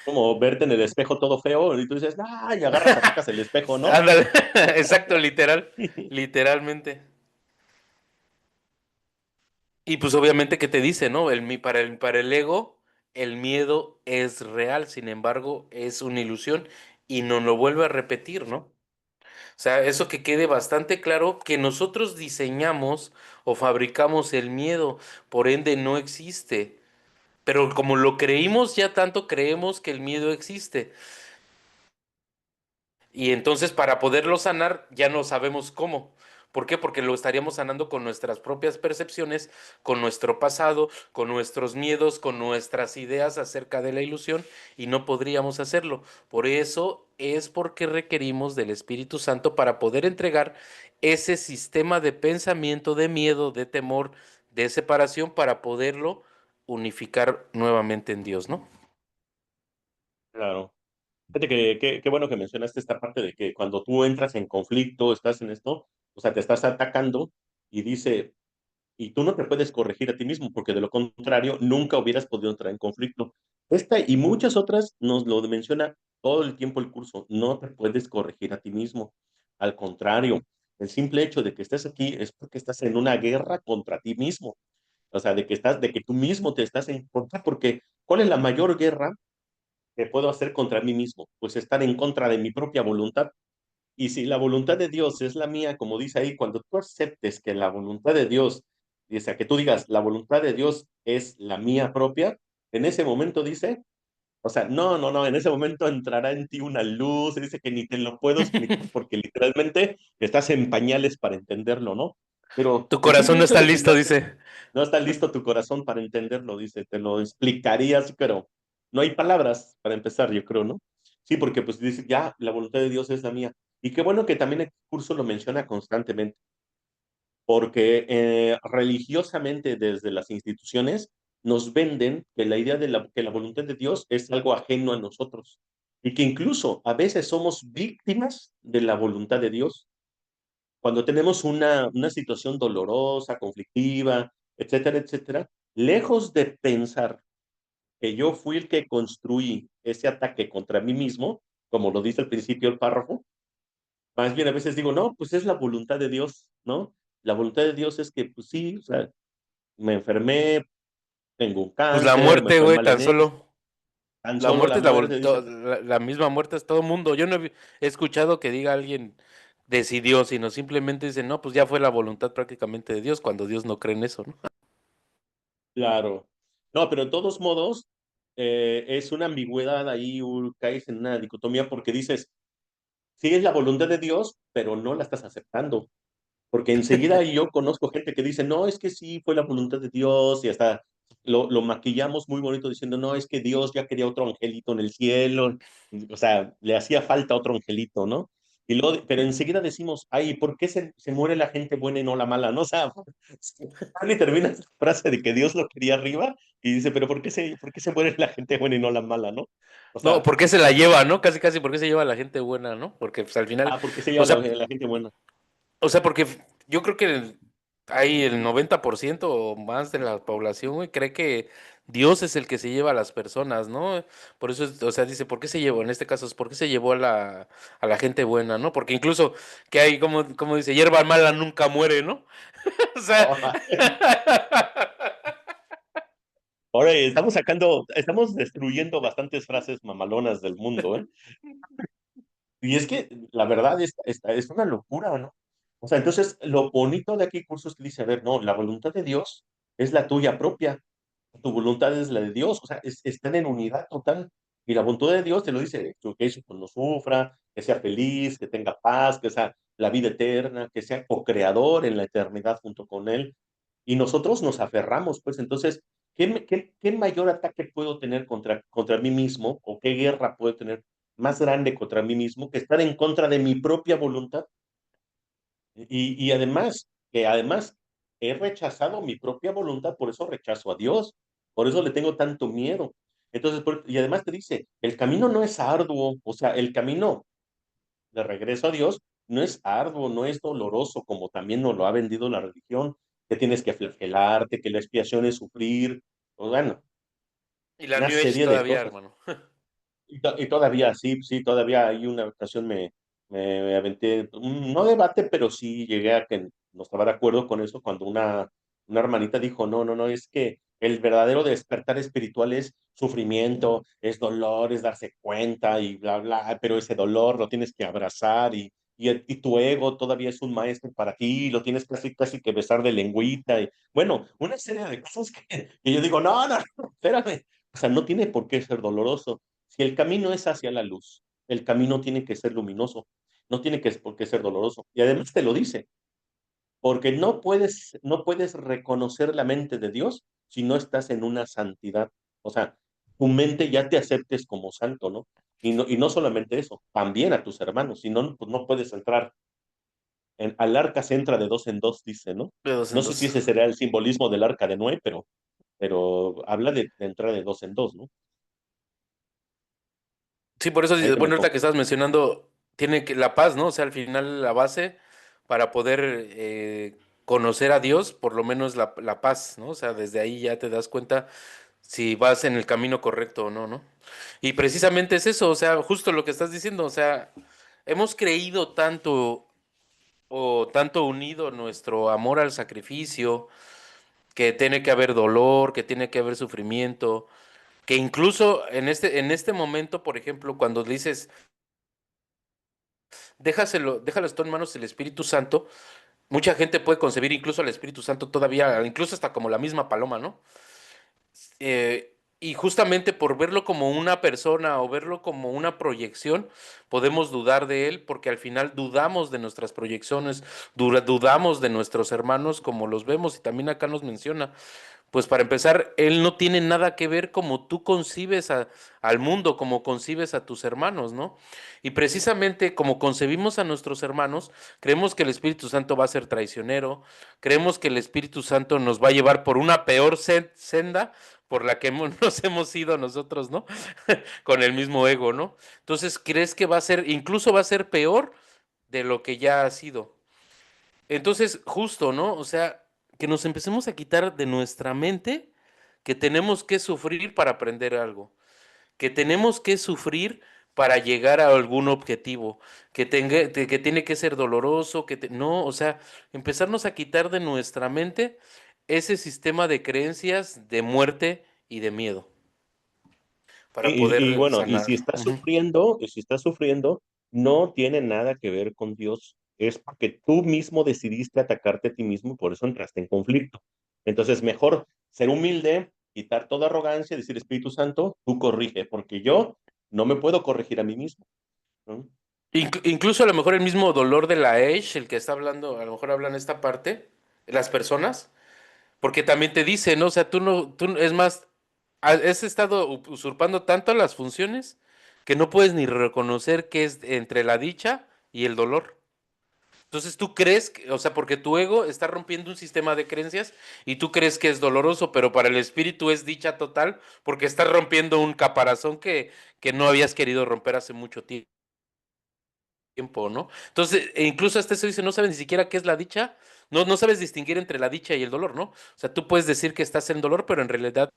Como verte en el espejo todo feo y tú dices, ¡ay! Y agarras, atacas el espejo, ¿no? Ándale, exacto, literalmente. Y pues obviamente que te dice, ¿no? Para el ego, el miedo es real, sin embargo, es una ilusión y no lo vuelve a repetir, ¿no? O sea, eso que quede bastante claro que nosotros diseñamos o fabricamos el miedo, por ende no existe. Pero como lo creímos ya tanto, creemos que el miedo existe. Y entonces para poderlo sanar ya no sabemos cómo. ¿Por qué? Porque lo estaríamos sanando con nuestras propias percepciones, con nuestro pasado, con nuestros miedos, con nuestras ideas acerca de la ilusión y no podríamos hacerlo. Por eso es porque requerimos del Espíritu Santo para poder entregar ese sistema de pensamiento, de miedo, de temor, de separación para poderlo unificar nuevamente en Dios, ¿no? Claro. Fíjate que qué bueno que mencionaste esta parte de que cuando tú entras en conflicto, estás en esto, o sea, te estás atacando y dice, y tú no te puedes corregir a ti mismo, porque de lo contrario nunca hubieras podido entrar en conflicto. Esta y muchas otras nos lo menciona todo el tiempo el curso, no te puedes corregir a ti mismo. Al contrario, el simple hecho de que estés aquí es porque estás en una guerra contra ti mismo. O sea, de que tú mismo te estás en contra, porque ¿cuál es la mayor guerra que puedo hacer contra mí mismo? Pues estar en contra de mi propia voluntad. Y si la voluntad de Dios es la mía, como dice ahí, cuando tú aceptes que la voluntad de Dios, o sea, que tú digas, la voluntad de Dios es la mía propia, en ese momento dice, o sea, no, en ese momento entrará en ti una luz, dice que ni te lo puedo explicar porque literalmente estás en pañales para entenderlo, ¿no? Pero Tu el corazón simple no hecho está de que lo listo, aceptes, dice. no está listo tu corazón para entenderlo, dice, te lo explicarías, pero no hay palabras para empezar, yo creo, ¿no? Sí, porque pues dice, ya, la voluntad de Dios es la mía. Y qué bueno que también el curso lo menciona constantemente, porque religiosamente desde las instituciones nos venden que la idea de que la voluntad de Dios es algo ajeno a nosotros y que incluso a veces somos víctimas de la voluntad de Dios. Cuando tenemos una situación dolorosa, conflictiva, etcétera, etcétera, lejos de pensar que yo fui el que construí ese ataque contra mí mismo, como lo dice al principio el párrafo, más bien a veces digo, no, pues es la voluntad de Dios, ¿no? La voluntad de Dios es que, pues sí, o sea, me enfermé, tengo un Pues la cáncer, me muerte, fue güey, mal tan en esto, solo. tan La solo muerte la es la, muerte, dice, la misma muerte es todo mundo. Yo no he escuchado que diga alguien decidió, sino simplemente dicen, no, pues ya fue la voluntad prácticamente de Dios, cuando Dios no cree en eso, ¿no? claro. No, pero de todos modos, es una ambigüedad ahí, caes en una dicotomía porque dices, sí es la voluntad de Dios, pero no la estás aceptando. Porque enseguida yo conozco gente que dice, no, es que sí, fue la voluntad de Dios, y hasta lo maquillamos muy bonito diciendo, no, es que Dios ya quería otro angelito en el cielo, o sea, le hacía falta otro angelito, ¿no? Y luego, pero enseguida decimos, ay, ¿por qué se muere la gente buena y no la mala? ¿No? O sea, y termina esa frase de que Dios lo quería arriba y dice, pero por qué se muere la gente buena y no la mala, ¿no? O No, sea, ¿por qué se la lleva, no? Casi, casi, ¿por qué se lleva a la gente buena, no? Porque pues al final, ¿por qué se o lleva sea, la gente buena? porque yo creo que hay el 90% o más de la población, güey, cree que Dios es el que se lleva a las personas, ¿no? Por eso, o sea, dice, ¿por qué se llevó? En este caso, ¿por qué se llevó a la gente buena, ¿no? Porque incluso que hay, como dice, hierba mala nunca muere, ¿no? O sea, Ahora estamos destruyendo bastantes frases mamalonas del mundo, ¿eh? Y es que la verdad es una locura, ¿no? O sea, entonces lo bonito de aquí, cursos que dice, a ver, no, la voluntad de Dios es la tuya propia, tu voluntad es la de Dios, o sea, están en unidad total. Y la voluntad de Dios te lo dice, que eso no sufra, que sea feliz, que tenga paz, que sea la vida eterna, que sea co-creador en la eternidad junto con Él. Y nosotros nos aferramos, pues entonces, ¿qué mayor ataque puedo tener contra mí mismo o qué guerra puedo tener más grande contra mí mismo que estar en contra de mi propia voluntad? Y además, que además he rechazado mi propia voluntad, por eso rechazo a Dios, por eso le tengo tanto miedo. Entonces, y además te dice, el camino no es arduo, o sea, el camino de regreso a Dios no es arduo, no es doloroso, como también nos lo ha vendido la religión, que tienes que flagelarte, que la expiación es sufrir, pues bueno, y la una New Age serie de todavía, cosas. hermano. Y todavía, sí, sí, todavía hay una ocasión me aventé, no debate, pero sí llegué a que no estaba de acuerdo con eso cuando una hermanita dijo, no, no, no, es que el verdadero despertar espiritual es sufrimiento, es dolor, es darse cuenta y bla, bla, pero ese dolor lo tienes que abrazar y tu ego todavía es un maestro para ti, lo tienes casi, casi que besar de lengüita y bueno, una serie de cosas que yo digo, no, no, no, espérame, o sea, no tiene por qué ser doloroso. Si el camino es hacia la luz, el camino tiene que ser luminoso, no tiene que por qué ser doloroso. Y además te lo dice, porque no puedes reconocer la mente de Dios si no estás en una santidad. O sea, tu mente ya te aceptes como santo, ¿no? Y no solamente eso, también a tus hermanos, si no, pues no puedes entrar. Al arca se entra de dos en dos, dice, ¿no? De dos No en sé si dos. ese será el simbolismo del arca de Noé, pero habla de entrar de dos en dos, ¿no? Sí, por eso, Ahí te me bueno, ahorita que estabas mencionando, tiene que la paz, ¿no? O sea, al final la base para poder conocer a Dios, por lo menos la paz, ¿no? O sea, desde ahí ya te das cuenta si vas en el camino correcto o no, ¿no? Y precisamente es eso, o sea, justo lo que estás diciendo, o sea, hemos creído tanto o tanto unido nuestro amor al sacrificio, que tiene que haber dolor, que tiene que haber sufrimiento, que incluso en este momento, por ejemplo, cuando dices déjalo esto en manos del Espíritu Santo. Mucha gente puede concebir incluso al Espíritu Santo todavía, incluso hasta como la misma paloma, ¿no? Y justamente por verlo como una persona o verlo como una proyección, podemos dudar de él porque al final dudamos de nuestras proyecciones, dudamos de nuestros hermanos como los vemos y también acá nos menciona. Pues para empezar, él no tiene nada que ver como tú concibes al mundo, como concibes a tus hermanos, ¿no? Y precisamente como concebimos a nuestros hermanos, creemos que el Espíritu Santo va a ser traicionero, creemos que el Espíritu Santo nos va a llevar por una peor senda por la que nos hemos ido nosotros, ¿no? Con el mismo ego, ¿no? Entonces, crees que va a ser, incluso va a ser peor de lo que ya ha sido. Entonces, justo, ¿no? O sea, que nos empecemos a quitar de nuestra mente que tenemos que sufrir para aprender algo, que tenemos que sufrir para llegar a algún objetivo, que tiene que ser doloroso, no, o sea, empezarnos a quitar de nuestra mente ese sistema de creencias de muerte y de miedo para Y poder bueno, y sanar. Ujú. si estás sufriendo, no tiene nada que ver con Dios. Es porque tú mismo decidiste atacarte a ti mismo y por eso entraste en conflicto. Entonces, mejor ser humilde, quitar toda arrogancia, decir Espíritu Santo, tú corrige, porque yo no me puedo corregir a mí mismo, ¿no? Incluso a lo mejor el mismo dolor de la Age, el que está hablando, a lo mejor hablan esta parte, las personas, porque también te dice, ¿no? O sea, es más, has estado usurpando tanto las funciones que no puedes ni reconocer qué es entre la dicha y el dolor. Entonces tú crees, o sea, porque tu ego está rompiendo un sistema de creencias y tú crees que es doloroso, pero para el espíritu es dicha total porque estás rompiendo un caparazón que no habías querido romper hace mucho tiempo, ¿no? Entonces, e incluso hasta eso dice, no sabes ni siquiera qué es la dicha, no sabes distinguir entre la dicha y el dolor, ¿no? O sea, tú puedes decir que estás en dolor, pero en realidad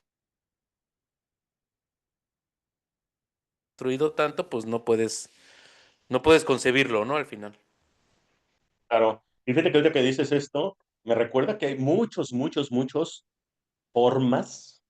destruido tanto, pues no puedes concebirlo, ¿no? Al final. Claro. Y fíjate que ahorita que dices esto, me recuerda que hay muchos formas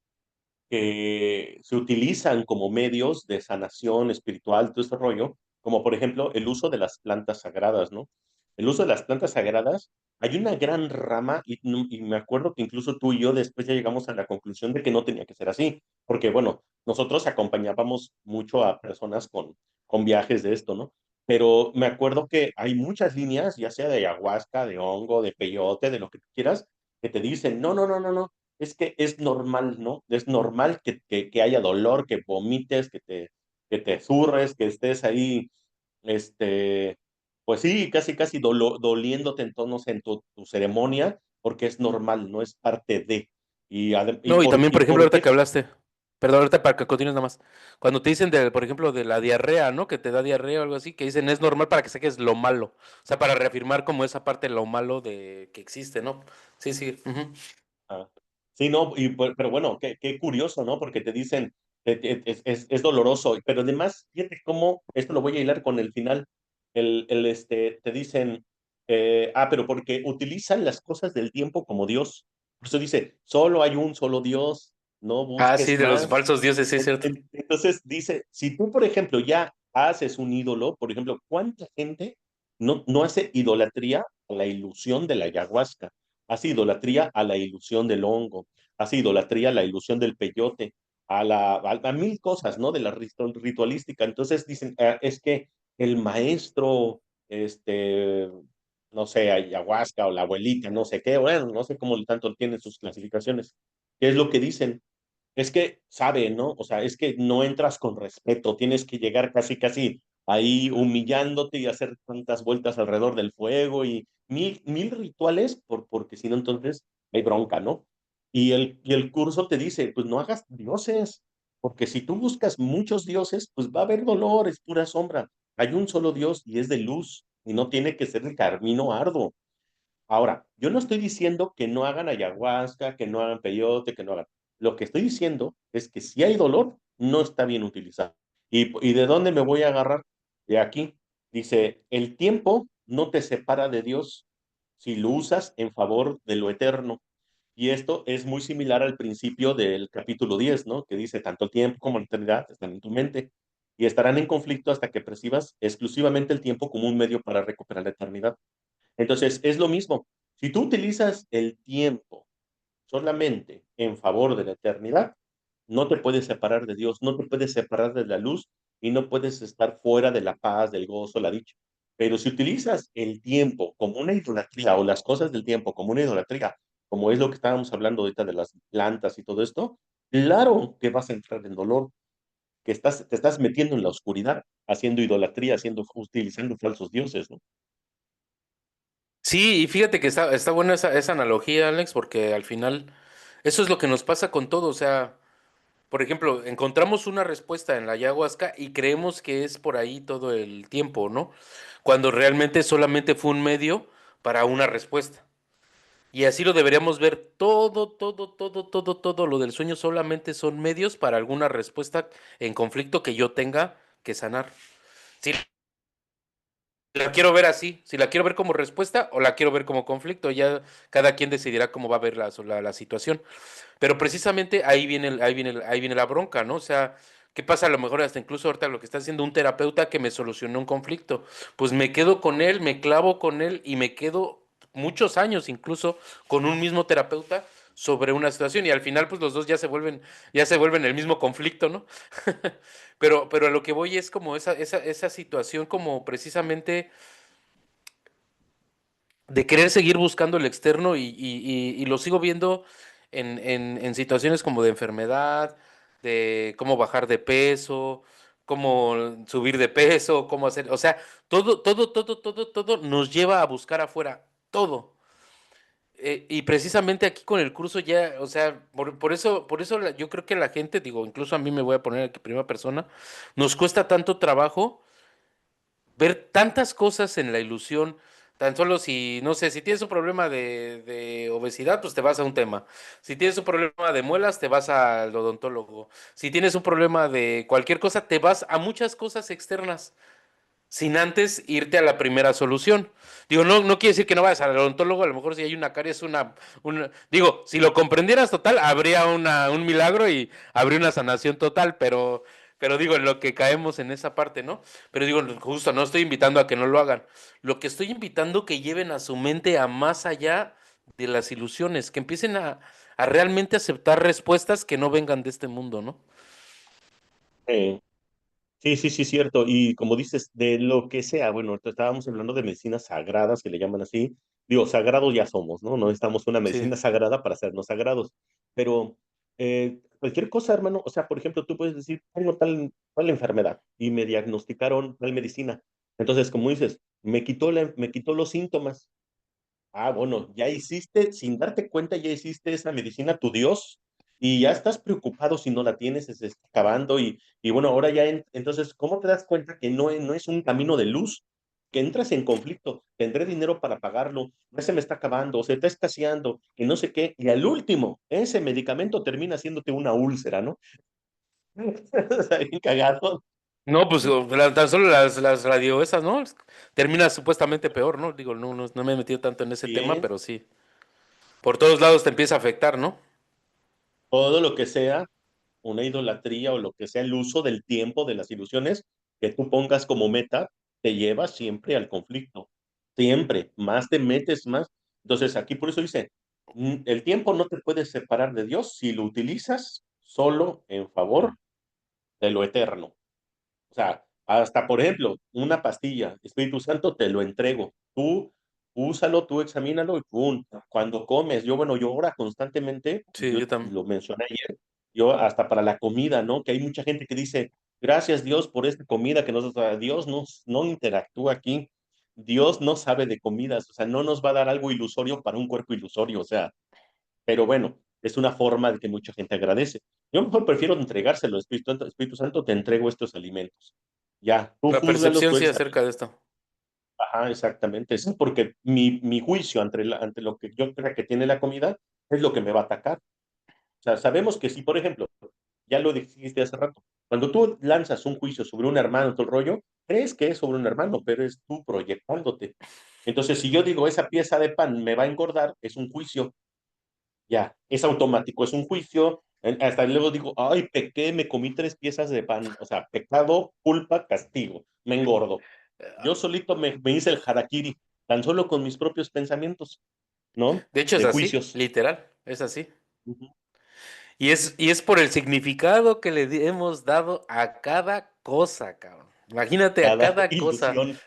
que se utilizan como medios de sanación espiritual, todo este rollo, como por ejemplo el uso de las plantas sagradas, ¿no? El uso de las plantas sagradas, hay una gran rama y me acuerdo que incluso tú y yo después ya llegamos a la conclusión de que no tenía que ser así, porque bueno, nosotros acompañábamos mucho a personas con viajes de esto, ¿no? Pero me acuerdo que hay muchas líneas, ya sea de ayahuasca, de hongo, de peyote, de lo que tú quieras, que te dicen, no, es que es normal, ¿no? Es normal que haya dolor, que vomites, que te zurres, que estés ahí, este, pues sí, casi doliéndote en tonos en tu ceremonia, porque es normal, no es parte de. Y, No, y también, y por ejemplo, por ahorita qué. que hablaste, perdón, ahorita para que continúes nada más. Cuando te dicen, por ejemplo, de la diarrea, ¿no? Que te da diarrea o algo así, que dicen es normal para que saques lo malo. O sea, para reafirmar como esa parte de lo malo de que existe, ¿no? Sí, sí. Ujú. Ah, sí, no, pero bueno, qué curioso, ¿no? Porque te dicen, es doloroso, pero además, fíjate cómo, esto lo voy a hilar con el final, te dicen, pero porque utilizan las cosas del tiempo como Dios. Por eso dice, solo hay un solo Dios, no Ah, sí, busques de los más. falsos dioses, sí, es cierto. Entonces dice, si tú, por ejemplo, ya haces un ídolo, por ejemplo, ¿cuánta gente no hace idolatría a la ilusión de la ayahuasca? Hace idolatría a la ilusión del hongo, hace idolatría a la ilusión del peyote, a mil cosas, ¿no? De la ritualística. Entonces dicen, es que el maestro, este, no sé, ayahuasca o la abuelita, no sé qué, bueno, no sé cómo tanto tienen sus clasificaciones. ¿Qué es lo que dicen? Es que sabe, ¿no? O sea, es que no entras con respeto, tienes que llegar casi ahí humillándote y hacer tantas vueltas alrededor del fuego y mil rituales, porque si no, entonces hay bronca, ¿no? Y el curso te dice, pues no hagas dioses, porque si tú buscas muchos dioses, pues va a haber dolor, es pura sombra. Hay un solo Dios y es de luz y no tiene que ser el camino arduo. Ahora, yo no estoy diciendo que no hagan ayahuasca, que no hagan peyote, que no hagan. Lo que estoy diciendo es que si hay dolor, no está bien utilizado. ¿Y de dónde me voy a agarrar? De aquí. Dice, el tiempo no te separa de Dios si lo usas en favor de lo eterno. Y esto es muy similar al principio del capítulo 10, ¿no? Que dice, tanto el tiempo como la eternidad están en tu mente y estarán en conflicto hasta que percibas exclusivamente el tiempo como un medio para recuperar la eternidad. Entonces, es lo mismo. Si tú utilizas el tiempo solamente en favor de la eternidad, no te puedes separar de Dios, no te puedes separar de la luz y no puedes estar fuera de la paz, del gozo, la dicha. Pero si utilizas el tiempo como una idolatría o las cosas del tiempo como una idolatría, como es lo que estábamos hablando ahorita de las plantas y todo esto, claro que vas a entrar en dolor, que te estás metiendo en la oscuridad, haciendo idolatría, utilizando falsos dioses, ¿no? Sí, y fíjate que está buena esa analogía, Alex, porque al final eso es lo que nos pasa con todo. O sea, por ejemplo, encontramos una respuesta en la ayahuasca y creemos que es por ahí todo el tiempo, ¿no? Cuando realmente solamente fue un medio para una respuesta. Y así lo deberíamos ver todo, todo, todo, todo, todo. Lo del sueño solamente son medios para alguna respuesta en conflicto que yo tenga que sanar. Si la quiero ver así, si la quiero ver como respuesta o la quiero ver como conflicto, ya cada quien decidirá cómo va a ver la situación. Pero precisamente ahí viene la bronca, ¿no? O sea, ¿qué pasa a lo mejor hasta incluso ahorita lo que está haciendo un terapeuta que me solucionó un conflicto? Pues me quedo con él, me clavo con él y me quedo muchos años incluso con un mismo terapeuta sobre una situación y al final pues los dos ya se vuelven el mismo conflicto, ¿no? Pero a lo que voy es como esa situación como precisamente de querer seguir buscando el externo y lo sigo viendo en situaciones como de enfermedad, de cómo bajar de peso, cómo subir de peso, cómo hacer, o sea, todo nos lleva a buscar afuera, todo. Y precisamente aquí con el curso ya, o sea, por eso yo creo que la gente, digo, incluso a mí me voy a poner aquí primera persona, nos cuesta tanto trabajo ver tantas cosas en la ilusión, tan solo si, no sé, si tienes un problema de obesidad, pues te vas a un tema. Si tienes un problema de muelas, te vas al odontólogo. Si tienes un problema de cualquier cosa, te vas a muchas cosas externas, sin antes irte a la primera solución. Digo, no quiere decir que no vayas al odontólogo, a lo mejor si hay una caries, digo, si lo comprendieras total, habría un milagro y habría una sanación total, pero digo, en lo que caemos en esa parte, ¿no? Pero digo, justo, no estoy invitando a que no lo hagan. Lo que estoy invitando que lleven a su mente a más allá de las ilusiones, que empiecen a realmente aceptar respuestas que no vengan de este mundo, ¿no? Eh, Sí, sí, sí, cierto. Y como dices, de lo que sea, bueno, ahorita estábamos hablando de medicinas sagradas, que le llaman así. Digo, sagrados ya somos, ¿no? No necesitamos una Sí. medicina sagrada para hacernos sagrados. Pero cualquier cosa, hermano, o sea, por ejemplo, tú puedes decir, tengo tal enfermedad y me diagnosticaron tal medicina. Entonces, como dices, me quitó los síntomas. Ah, bueno, ya hiciste, sin darte cuenta, ya hiciste esa medicina tu Dios y ya estás preocupado si no la tienes, se está acabando y bueno, ahora ya, entonces, ¿cómo te das cuenta que no es un camino de luz? Que entras en conflicto, tendré dinero para pagarlo, ya se me está acabando, se está escaseando y no sé qué, y al último, ese medicamento termina haciéndote una úlcera, ¿no? Está bien cagado. No, pues tan solo las radio esas, ¿no? Termina supuestamente peor, ¿no? Digo, no me he metido tanto en ese tema, Bien, pero sí. Por todos lados te empieza a afectar, ¿no? todo lo que sea una idolatría o lo que sea el uso del tiempo, de las ilusiones que tú pongas como meta, te lleva siempre al conflicto. Siempre, más te metes más. Entonces, aquí por eso dice, el tiempo no te puedes separar de Dios si lo utilizas solo en favor de lo eterno. O sea, hasta por ejemplo, una pastilla, Espíritu Santo, te lo entrego. Tú úsalo, tú examínalo y pum. Cuando comes, yo, bueno, yo ahora constantemente, Sí, yo yo también. lo mencioné ayer, yo hasta para la comida, ¿no? Que hay mucha gente que dice, gracias Dios por esta comida que nos da. Dios no interactúa aquí. Dios no sabe de comidas, o sea, no nos va a dar algo ilusorio para un cuerpo ilusorio, o sea, pero bueno, es una forma de que mucha gente agradece. Yo mejor prefiero entregárselo, Espíritu Santo, te entrego estos alimentos. Ya, tú La júzgalos, percepción tú sí examina. acerca de esto. Ajá, exactamente. Sí, porque mi juicio ante lo que yo crea que tiene la comida es lo que me va a atacar. O sea, sabemos que si, por ejemplo, ya lo dijiste hace rato, cuando tú lanzas un juicio sobre un hermano, todo el rollo, crees que es sobre un hermano, pero es tú proyectándote. Entonces, si yo digo esa pieza de pan me va a engordar, es un juicio. Ya, es automático, es un juicio. Hasta luego digo, ay, pequé, me comí 3 piezas de pan. O sea, pecado, culpa, castigo. Me engordo. Yo solito me hice el harakiri, tan solo con mis propios pensamientos, ¿no? De hecho es De así, juicios. literal, es así. Ujú. Y es por el significado que hemos dado a cada cosa, cabrón. Imagínate a Cada cada cosa. ilusión,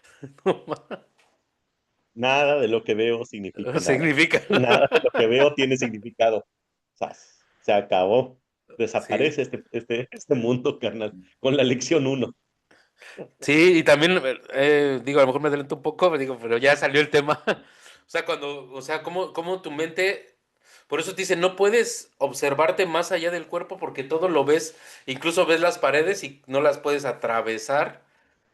nada de lo que veo significa No nada. significa. Nada de lo que veo tiene significado. ¡Zas! Se acabó. Sí. Desaparece este mundo, carnal, con la lección uno. Sí, y también, digo, a lo mejor me adelanto un poco, digo, pero ya salió el tema. O sea, o sea, cómo tu mente, por eso te dice, no puedes observarte más allá del cuerpo porque todo lo ves, incluso ves las paredes y no las puedes atravesar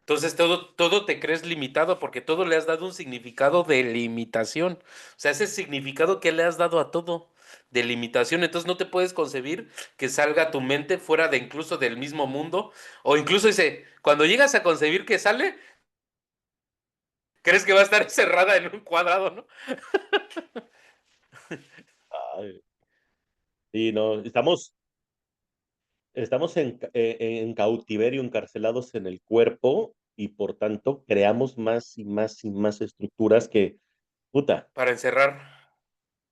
Entonces todo te crees limitado porque todo le has dado un significado de limitación. O sea, ese significado que le has dado a todo de limitación. Entonces no te puedes concebir que salga tu mente fuera de incluso del mismo mundo. O incluso dice, cuando llegas a concebir que sale, crees que va a estar encerrada en un cuadrado, ¿no? Ay, sí, no, estamos en cautiverio, encarcelados en el cuerpo y por tanto creamos más y más y más estructuras que, puta, Para encerrar.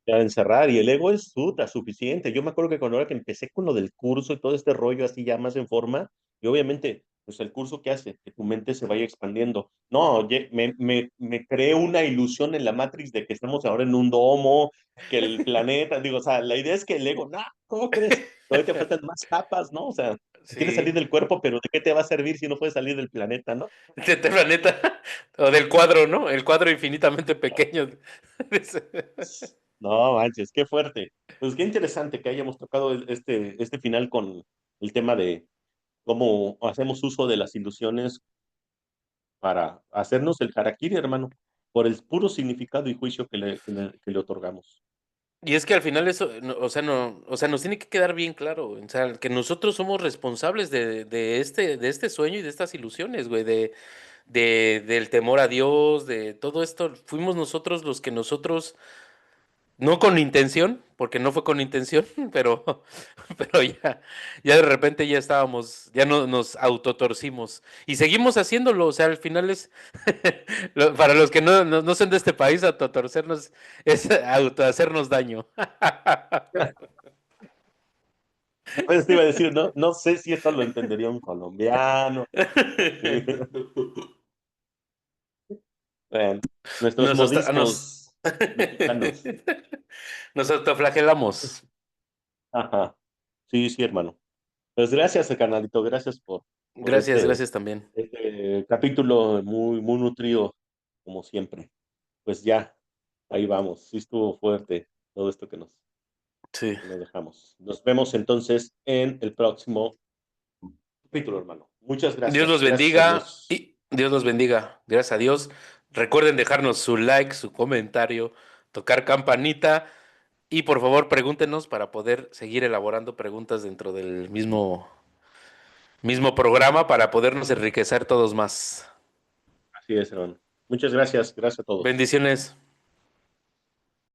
a encerrar y el ego es puta, suficiente. Yo me acuerdo que cuando era que empecé con lo del curso y todo este rollo así ya más en forma, y obviamente, pues el curso que hace, que tu mente se vaya expandiendo. No, oye, me creé una ilusión en la Matrix de que estamos ahora en un domo, que el planeta, digo, o sea, la idea es que el ego, no, ¿cómo crees? Todavía te faltan más capas, ¿no? O sea, quieres Sí. salir del cuerpo, pero ¿de qué te va a servir si no puedes salir del planeta, no? De planeta. O del cuadro, ¿no? El cuadro infinitamente pequeño. No, manches, qué fuerte. Pues qué interesante que hayamos tocado este final con el tema de cómo hacemos uso de las ilusiones para hacernos el harakiri, hermano, por el puro significado y juicio que le otorgamos. Y es que al final eso, o sea, no, o sea, nos tiene que quedar bien claro, o sea, que nosotros somos responsables de este sueño y de estas ilusiones, güey, del temor a Dios, de todo esto, fuimos nosotros los que nosotros, no con intención, porque no fue con intención, pero, pero ya de repente ya estábamos, ya no nos autotorcimos y seguimos haciéndolo, o sea, al final es, para los que no son de este país, autotorcernos es autohacernos daño. Pues te iba a decir, no, no sé si eso lo entendería un colombiano. Bueno, nuestros Nos, hasta- nos, modismos mexicanos. nos autoflagelamos. Ajá. Sí, sí, hermano. Pues gracias, canalito, gracias por Gracias, gracias también. este capítulo muy, muy nutrido, como siempre. Pues ya, ahí vamos. Sí estuvo fuerte todo esto Sí. que nos dejamos. Nos vemos entonces en el próximo capítulo, hermano. Muchas Dios los gracias. Gracias a bendiga Dios. y Dios los bendiga. Gracias a Dios. Recuerden dejarnos su like, su comentario, tocar campanita y por favor pregúntenos para poder seguir elaborando preguntas dentro del mismo programa para podernos enriquecer todos más. Así es, hermano. Muchas gracias. Gracias a todos. Bendiciones.